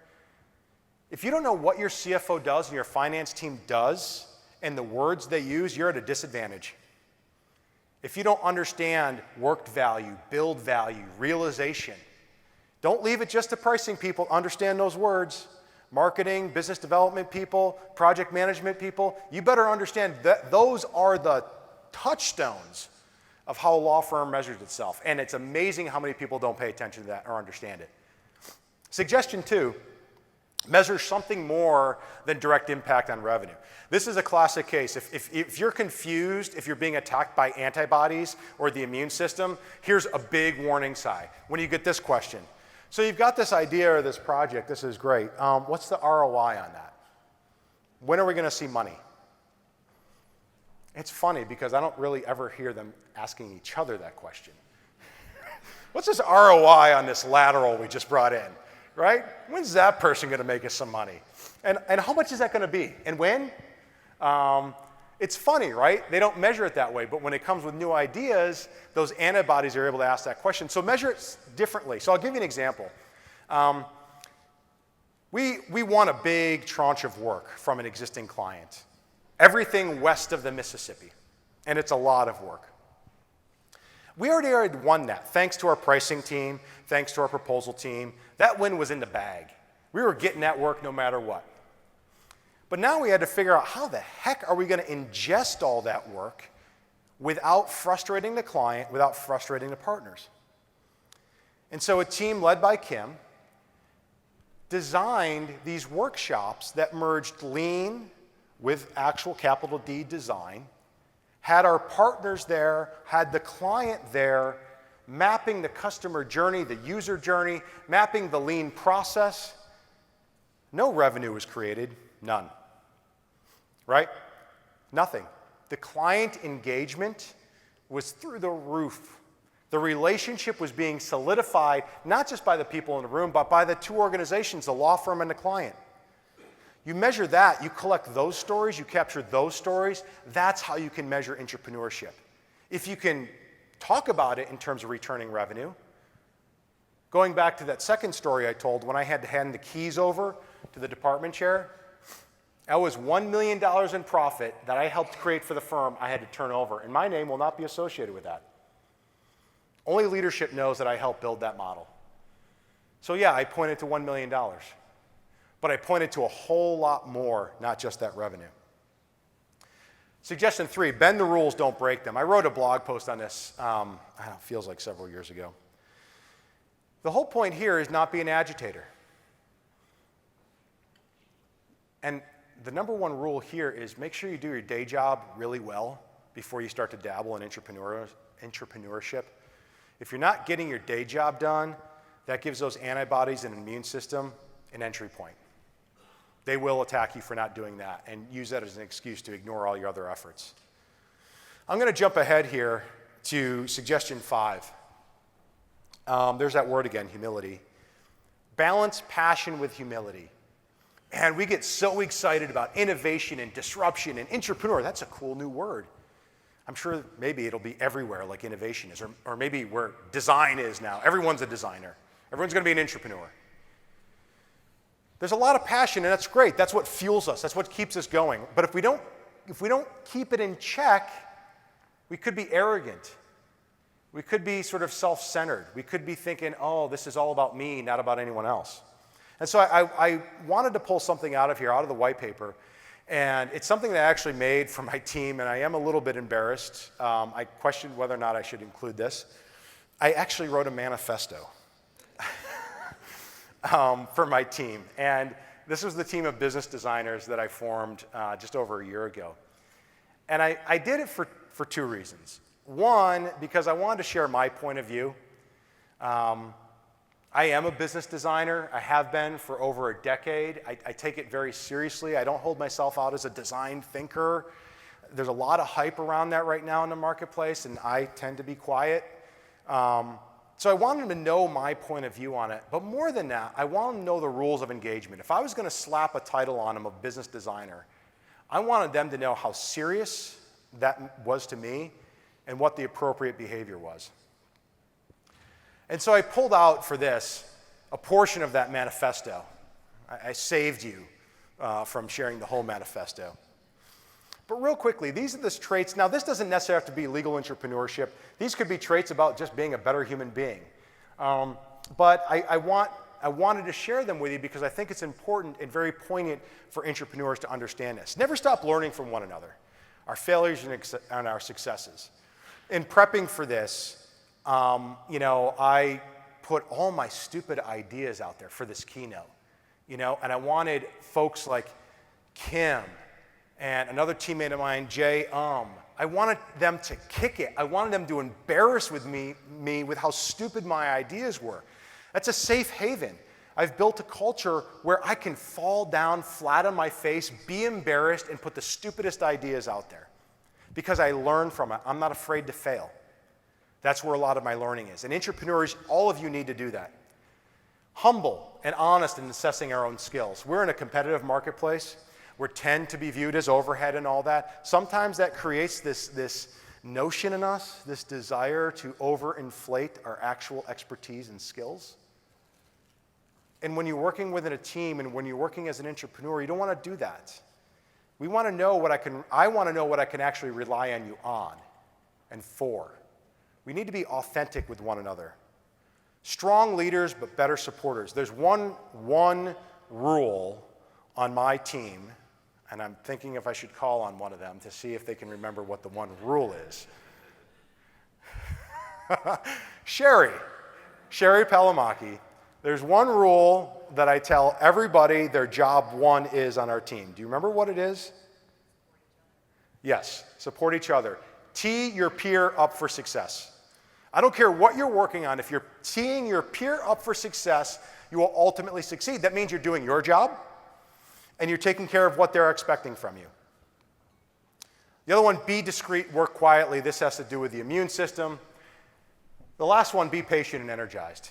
if you don't know what your CFO does and your finance team does and the words they use, you're at a disadvantage. If you don't understand worked value, build value, realization, don't leave it just to pricing people. Understand those words. Marketing, business development people, project management people, you better understand that those are the touchstones of how a law firm measures itself. And it's amazing how many people don't pay attention to that or understand it. Suggestion 2, measure something more than direct impact on revenue. This is a classic case. If you're confused, if you're being attacked by antibodies or the immune system, here's a big warning sign when you get this question. So you've got this idea or this project, this is great. What's the ROI on that? When are we going to see money? It's funny because I don't really ever hear them asking each other that question, What's this ROI on this lateral we just brought in, right? When's that person going to make us some money? And how much is that going to be? And when? It's funny, right? They don't measure it that way, but when it comes with new ideas, those antibodies are able to ask that question. So measure it differently. So I'll give you an example. We won a big tranche of work from an existing client. Everything west of the Mississippi, and it's a lot of work. We already had won that, thanks to our pricing team, thanks to our proposal team. That win was in the bag. We were getting that work no matter what. But now we had to figure out how the heck are we going to ingest all that work without frustrating the client, without frustrating the partners. And so a team led by Kim designed these workshops that merged lean with actual capital D design, had our partners there, had the client there, mapping the customer journey, the user journey, mapping the lean process. No revenue was created, none. Right? Nothing. The client engagement was through the roof. The relationship was being solidified, not just by the people in the room, but by the two organizations, the law firm and the client. You measure that, you collect those stories, you capture those stories, that's how you can measure entrepreneurship. If you can talk about it in terms of returning revenue, going back to that second story I told, when I had to hand the keys over to the department chair, that was $1 million in profit that I helped create for the firm I had to turn over, and my name will not be associated with that. Only leadership knows that I helped build that model. So yeah, I pointed to $1 million. But I pointed to a whole lot more, not just that revenue. Suggestion 3, bend the rules, don't break them. I wrote a blog post on this, it feels like several years ago. The whole point here is not be an agitator. And the number one rule here is make sure you do your day job really well before you start to dabble in entrepreneurship. If you're not getting your day job done, that gives those antibodies and immune system an entry point. They will attack you for not doing that and use that as an excuse to ignore all your other efforts. I'm going to jump ahead here to suggestion 5. There's that word again, humility. Balance passion with humility. And we get so excited about innovation and disruption and entrepreneur. That's a cool new word. I'm sure maybe it'll be everywhere like innovation is, or maybe where design is now. Everyone's a designer. Everyone's going to be an entrepreneur. There's a lot of passion, and that's great. That's what fuels us. That's what keeps us going. But if we don't keep it in check, we could be arrogant. We could be sort of self-centered. We could be thinking, oh, this is all about me, not about anyone else. And so I wanted to pull something out of here, out of the white paper, and it's something that I actually made for my team, and I am a little bit embarrassed. I questioned whether or not I should include this. I actually wrote a manifesto for my team, and this was the team of business designers that I formed just over a year ago. And I did it for 2 reasons. One, because I wanted to share my point of view. I am a business designer. I have been for over a decade. I take it very seriously. I don't hold myself out as a design thinker. There's a lot of hype around that right now in the marketplace, and I tend to be quiet. So I wanted them to know my point of view on it. But more than that, I wanted them to know the rules of engagement. If I was going to slap a title on them of business designer, I wanted them to know how serious that was to me and what the appropriate behavior was. And so I pulled out for this a portion of that manifesto. I saved you from sharing the whole manifesto. But real quickly, these are the traits. Now, this doesn't necessarily have to be legal entrepreneurship. These could be traits about just being a better human being. But I wanted to share them with you because I think it's important and very poignant for entrepreneurs to understand this. Never stop learning from one another, our failures and our successes. In prepping for this, I put all my stupid ideas out there for this keynote, and I wanted folks like Kim and another teammate of mine, Jay, I wanted them to kick it. I wanted them to embarrass me with how stupid my ideas were. That's a safe haven. I've built a culture where I can fall down flat on my face, be embarrassed, and put the stupidest ideas out there because I learn from it. I'm not afraid to fail. That's where a lot of my learning is. And entrepreneurs, all of you need to do that. Humble and honest in assessing our own skills. We're in a competitive marketplace. We tend to be viewed as overhead and all that. Sometimes that creates this notion in us, this desire to overinflate our actual expertise and skills. And when you're working within a team and when you're working as an entrepreneur, you don't want to do that. I want to know what I can actually rely on you on and for. We need to be authentic with one another. Strong leaders, but better supporters. There's one rule on my team, and I'm thinking if I should call on one of them to see if they can remember what the one rule is. Sherry Palamaki. There's one rule that I tell everybody their job one is on our team. Do you remember what it is? Yes, support each other. Tee your peer up for success. I don't care what you're working on. If you're teeing your peer up for success, you will ultimately succeed. That means you're doing your job and you're taking care of what they're expecting from you. The other one, be discreet, work quietly. This has to do with the immune system. The last one, be patient and energized.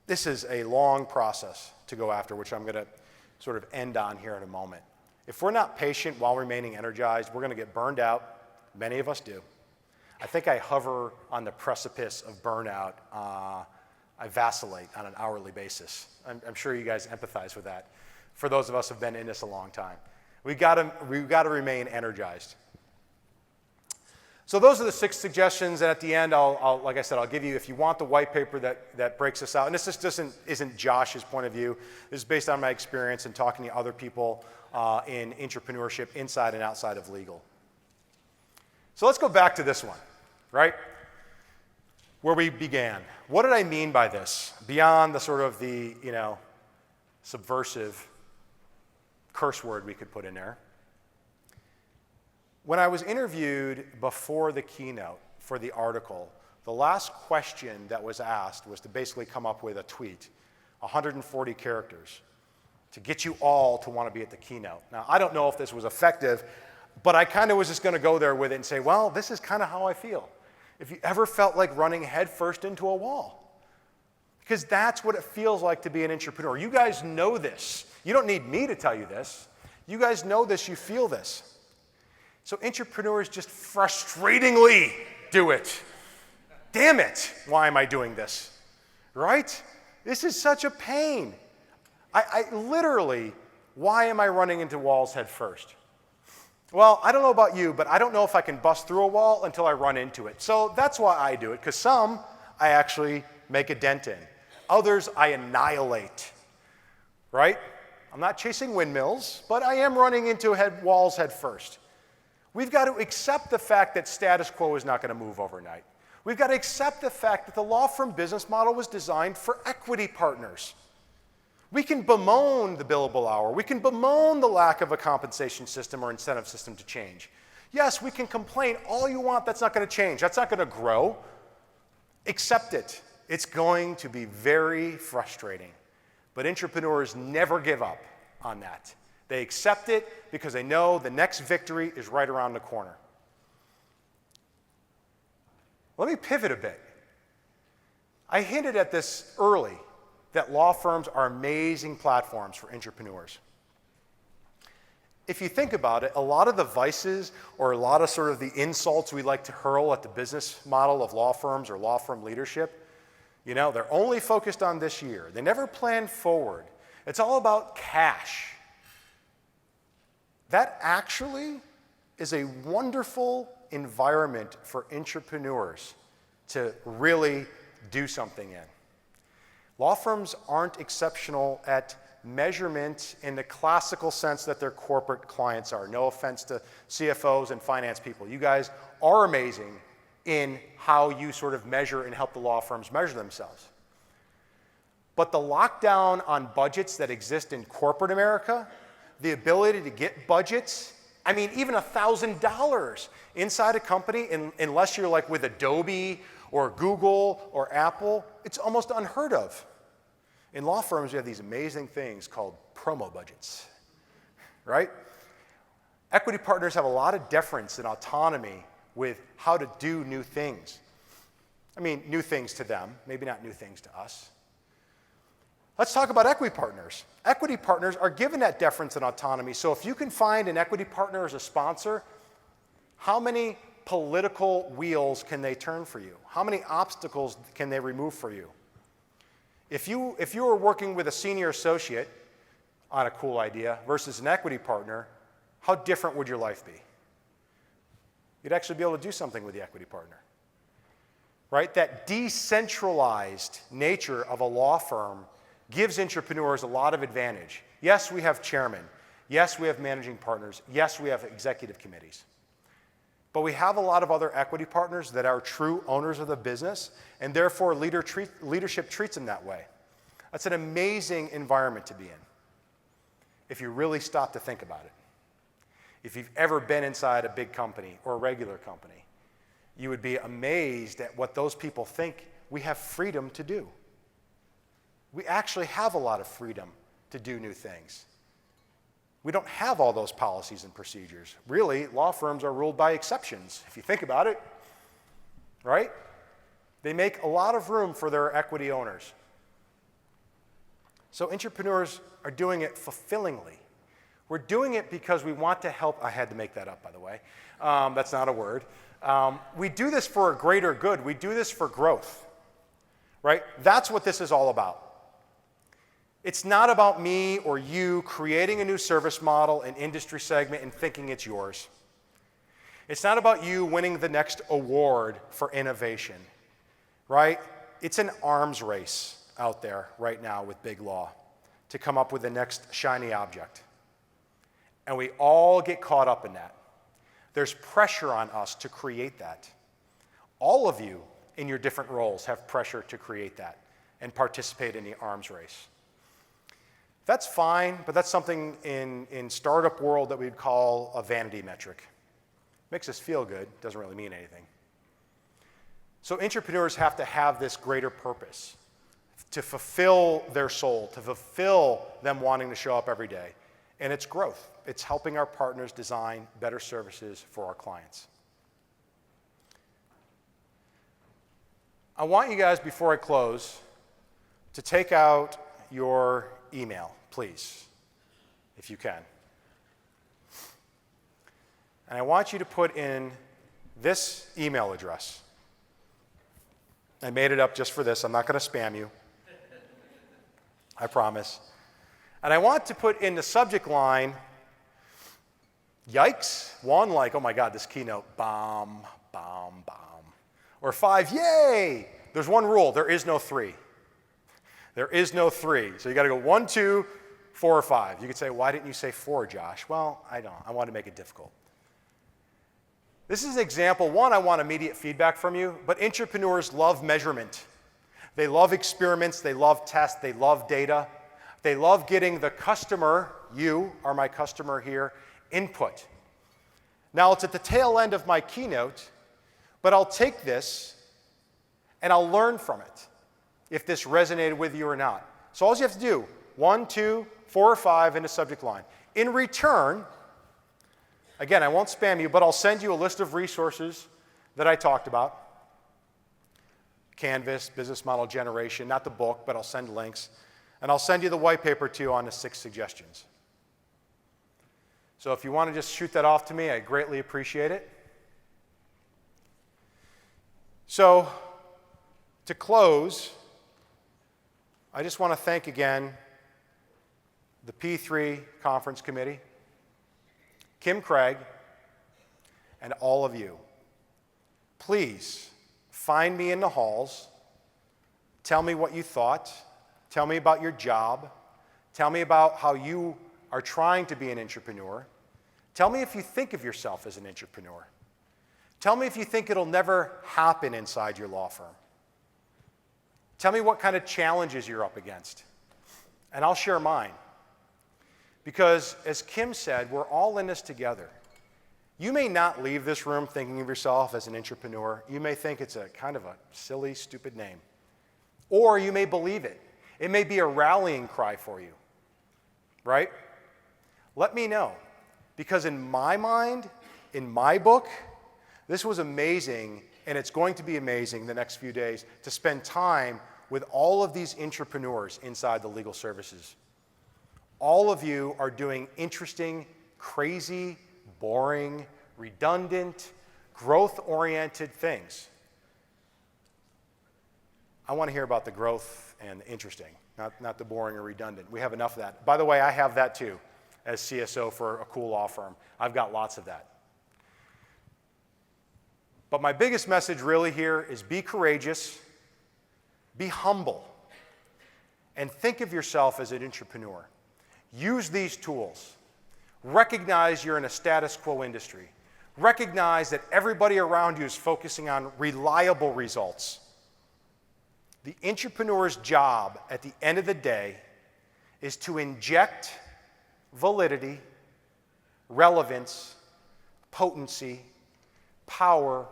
This is a long process to go after, which I'm going to sort of end on here in a moment. If we're not patient while remaining energized, we're going to get burned out. Many of us do. I think I hover on the precipice of burnout. I vacillate on an hourly basis. I'm sure you guys empathize with that. For those of us who have been in this a long time, we've got to remain energized. So those are the 6 suggestions, and at the end, like I said, I'll give you, if you want the white paper that breaks this out, and this just isn't Josh's point of view. This is based on my experience and talking to other people in entrepreneurship inside and outside of legal. So let's go back to this one, right? Where we began. What did I mean by this? Beyond the sort of the, subversive curse word we could put in there. When I was interviewed before the keynote for the article, the last question that was asked was to basically come up with a tweet, 140 characters, to get you all to want to be at the keynote. Now, I don't know if this was effective, but I kind of was just going to go there with it and say, well, this is kind of how I feel. If you ever felt like running headfirst into a wall, because that's what it feels like to be an entrepreneur. You guys know this. You don't need me to tell you this. You guys know this, you feel this. So entrepreneurs just frustratingly do it. Damn it, why am I doing this? Right? This is such a pain. I literally, why am I running into walls head first? Well, I don't know about you, but I don't know if I can bust through a wall until I run into it. So that's why I do it, because some I actually make a dent in. Others I annihilate, right? I'm not chasing windmills, but I am running into walls head first. We've got to accept the fact that status quo is not going to move overnight. We've got to accept the fact that the law firm business model was designed for equity partners. We can bemoan the billable hour. We can bemoan the lack of a compensation system or incentive system to change. Yes, we can complain all you want. That's not going to change. That's not going to grow. Accept it. It's going to be very frustrating. But entrepreneurs never give up on that. They accept it because they know the next victory is right around the corner. Let me pivot a bit. I hinted at this early, that law firms are amazing platforms for entrepreneurs. If you think about it, a lot of the vices or a lot of sort of the insults we like to hurl at the business model of law firms or law firm leadership, they're only focused on this year. They never plan forward. It's all about cash. That actually is a wonderful environment for entrepreneurs to really do something in. Law firms aren't exceptional at measurement in the classical sense that their corporate clients are. No offense to CFOs and finance people. You guys are amazing in how you sort of measure and help the law firms measure themselves. But the lockdown on budgets that exist in corporate America, the ability to get budgets, even $1,000 inside a company, unless you're like with Adobe or Google or Apple, it's almost unheard of. In law firms, we have these amazing things called promo budgets, right? Equity partners have a lot of deference and autonomy with how to do new things. I mean, new things to them, maybe not new things to us. Let's talk about equity partners. Equity partners are given that deference and autonomy. So if you can find an equity partner as a sponsor, how many political wheels can they turn for you? How many obstacles can they remove for you? If you were working with a senior associate on a cool idea versus an equity partner, how different would your life be? You'd actually be able to do something with the equity partner. Right? That decentralized nature of a law firm gives entrepreneurs a lot of advantage. Yes, we have chairmen. Yes, we have managing partners. Yes, we have executive committees. But we have a lot of other equity partners that are true owners of the business, and therefore leadership treats them that way. That's an amazing environment to be in, if you really stop to think about it. If you've ever been inside a big company or a regular company, you would be amazed at what those people think we have freedom to do. We actually have a lot of freedom to do new things. We don't have all those policies and procedures. Really, law firms are ruled by exceptions, if you think about it, right? They make a lot of room for their equity owners. So entrepreneurs are doing it fulfillingly. We're doing it because we want to help. I had to make that up, by the way. That's not a word. We do this for a greater good. We do this for growth, right? That's what this is all about. It's not about me or you creating a new service model, an industry segment, and thinking it's yours. It's not about you winning the next award for innovation, right? It's an arms race out there right now with big law to come up with the next shiny object. And we all get caught up in that. There's pressure on us to create that. All of you in your different roles have pressure to create that and participate in the arms race. That's fine, but that's something in startup world that we'd call a vanity metric. Makes us feel good, doesn't really mean anything. So entrepreneurs have to have this greater purpose to fulfill their soul, to fulfill them wanting to show up every day. And it's growth. It's helping our partners design better services for our clients. I want you guys, before I close, to take out your email, please, if you can. And I want you to put in this email address. I made it up just for this. I'm not going to spam you. I promise. And I want to put in the subject line, yikes, 1, like, oh my God, this keynote, bomb, bomb, bomb. Or 5, yay. There's one rule, there is no 3. There is no 3. So you got to go 1, 2, 4, or 5. You could say, why didn't you say 4, Josh? Well, I don't. I want to make it difficult. This is an example. 1, I want immediate feedback from you, but entrepreneurs love measurement. They love experiments. They love tests. They love data. They love getting the customer, you are my customer here, input. Now, it's at the tail end of my keynote, but I'll take this and I'll learn from it, if this resonated with you or not. So all you have to do, 1, 2, 4, or 5 in the subject line. In return, again, I won't spam you, but I'll send you a list of resources that I talked about. Canvas, business model generation, not the book, but I'll send links. And I'll send you the white paper too on the 6 suggestions. So if you want to just shoot that off to me, I greatly appreciate it. So to close, I just want to thank again the P3 Conference Committee, Kim Craig, and all of you. Please find me in the halls. Tell me what you thought. Tell me about your job. Tell me about how you are trying to be an entrepreneur. Tell me if you think of yourself as an entrepreneur. Tell me if you think it'll never happen inside your law firm. Tell me what kind of challenges you're up against, and I'll share mine. Because, as Kim said, we're all in this together. You may not leave this room thinking of yourself as an entrepreneur. You may think it's a kind of a silly, stupid name. Or you may believe it. It may be a rallying cry for you, right? Let me know. Because in my mind, in my book, this was amazing and it's going to be amazing the next few days, to spend time with all of these intrapreneurs inside the legal services. All of you are doing interesting, crazy, boring, redundant, growth-oriented things. I want to hear about the growth and the interesting, not the boring or redundant. We have enough of that. By the way, I have that too as CSO for a cool law firm. I've got lots of that. But my biggest message really here is be courageous, be humble, and think of yourself as an entrepreneur. Use these tools. Recognize you're in a status quo industry. Recognize that everybody around you is focusing on reliable results. The entrepreneur's job at the end of the day is to inject validity, relevance, potency, power,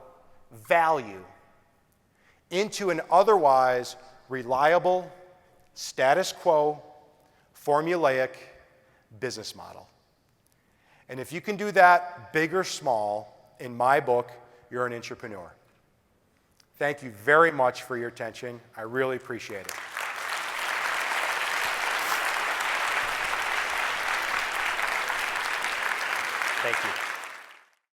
value into an otherwise reliable, status quo, formulaic business model. And if you can do that, big or small, in my book, you're an entrepreneur. Thank you very much for your attention. I really appreciate it. Thank you.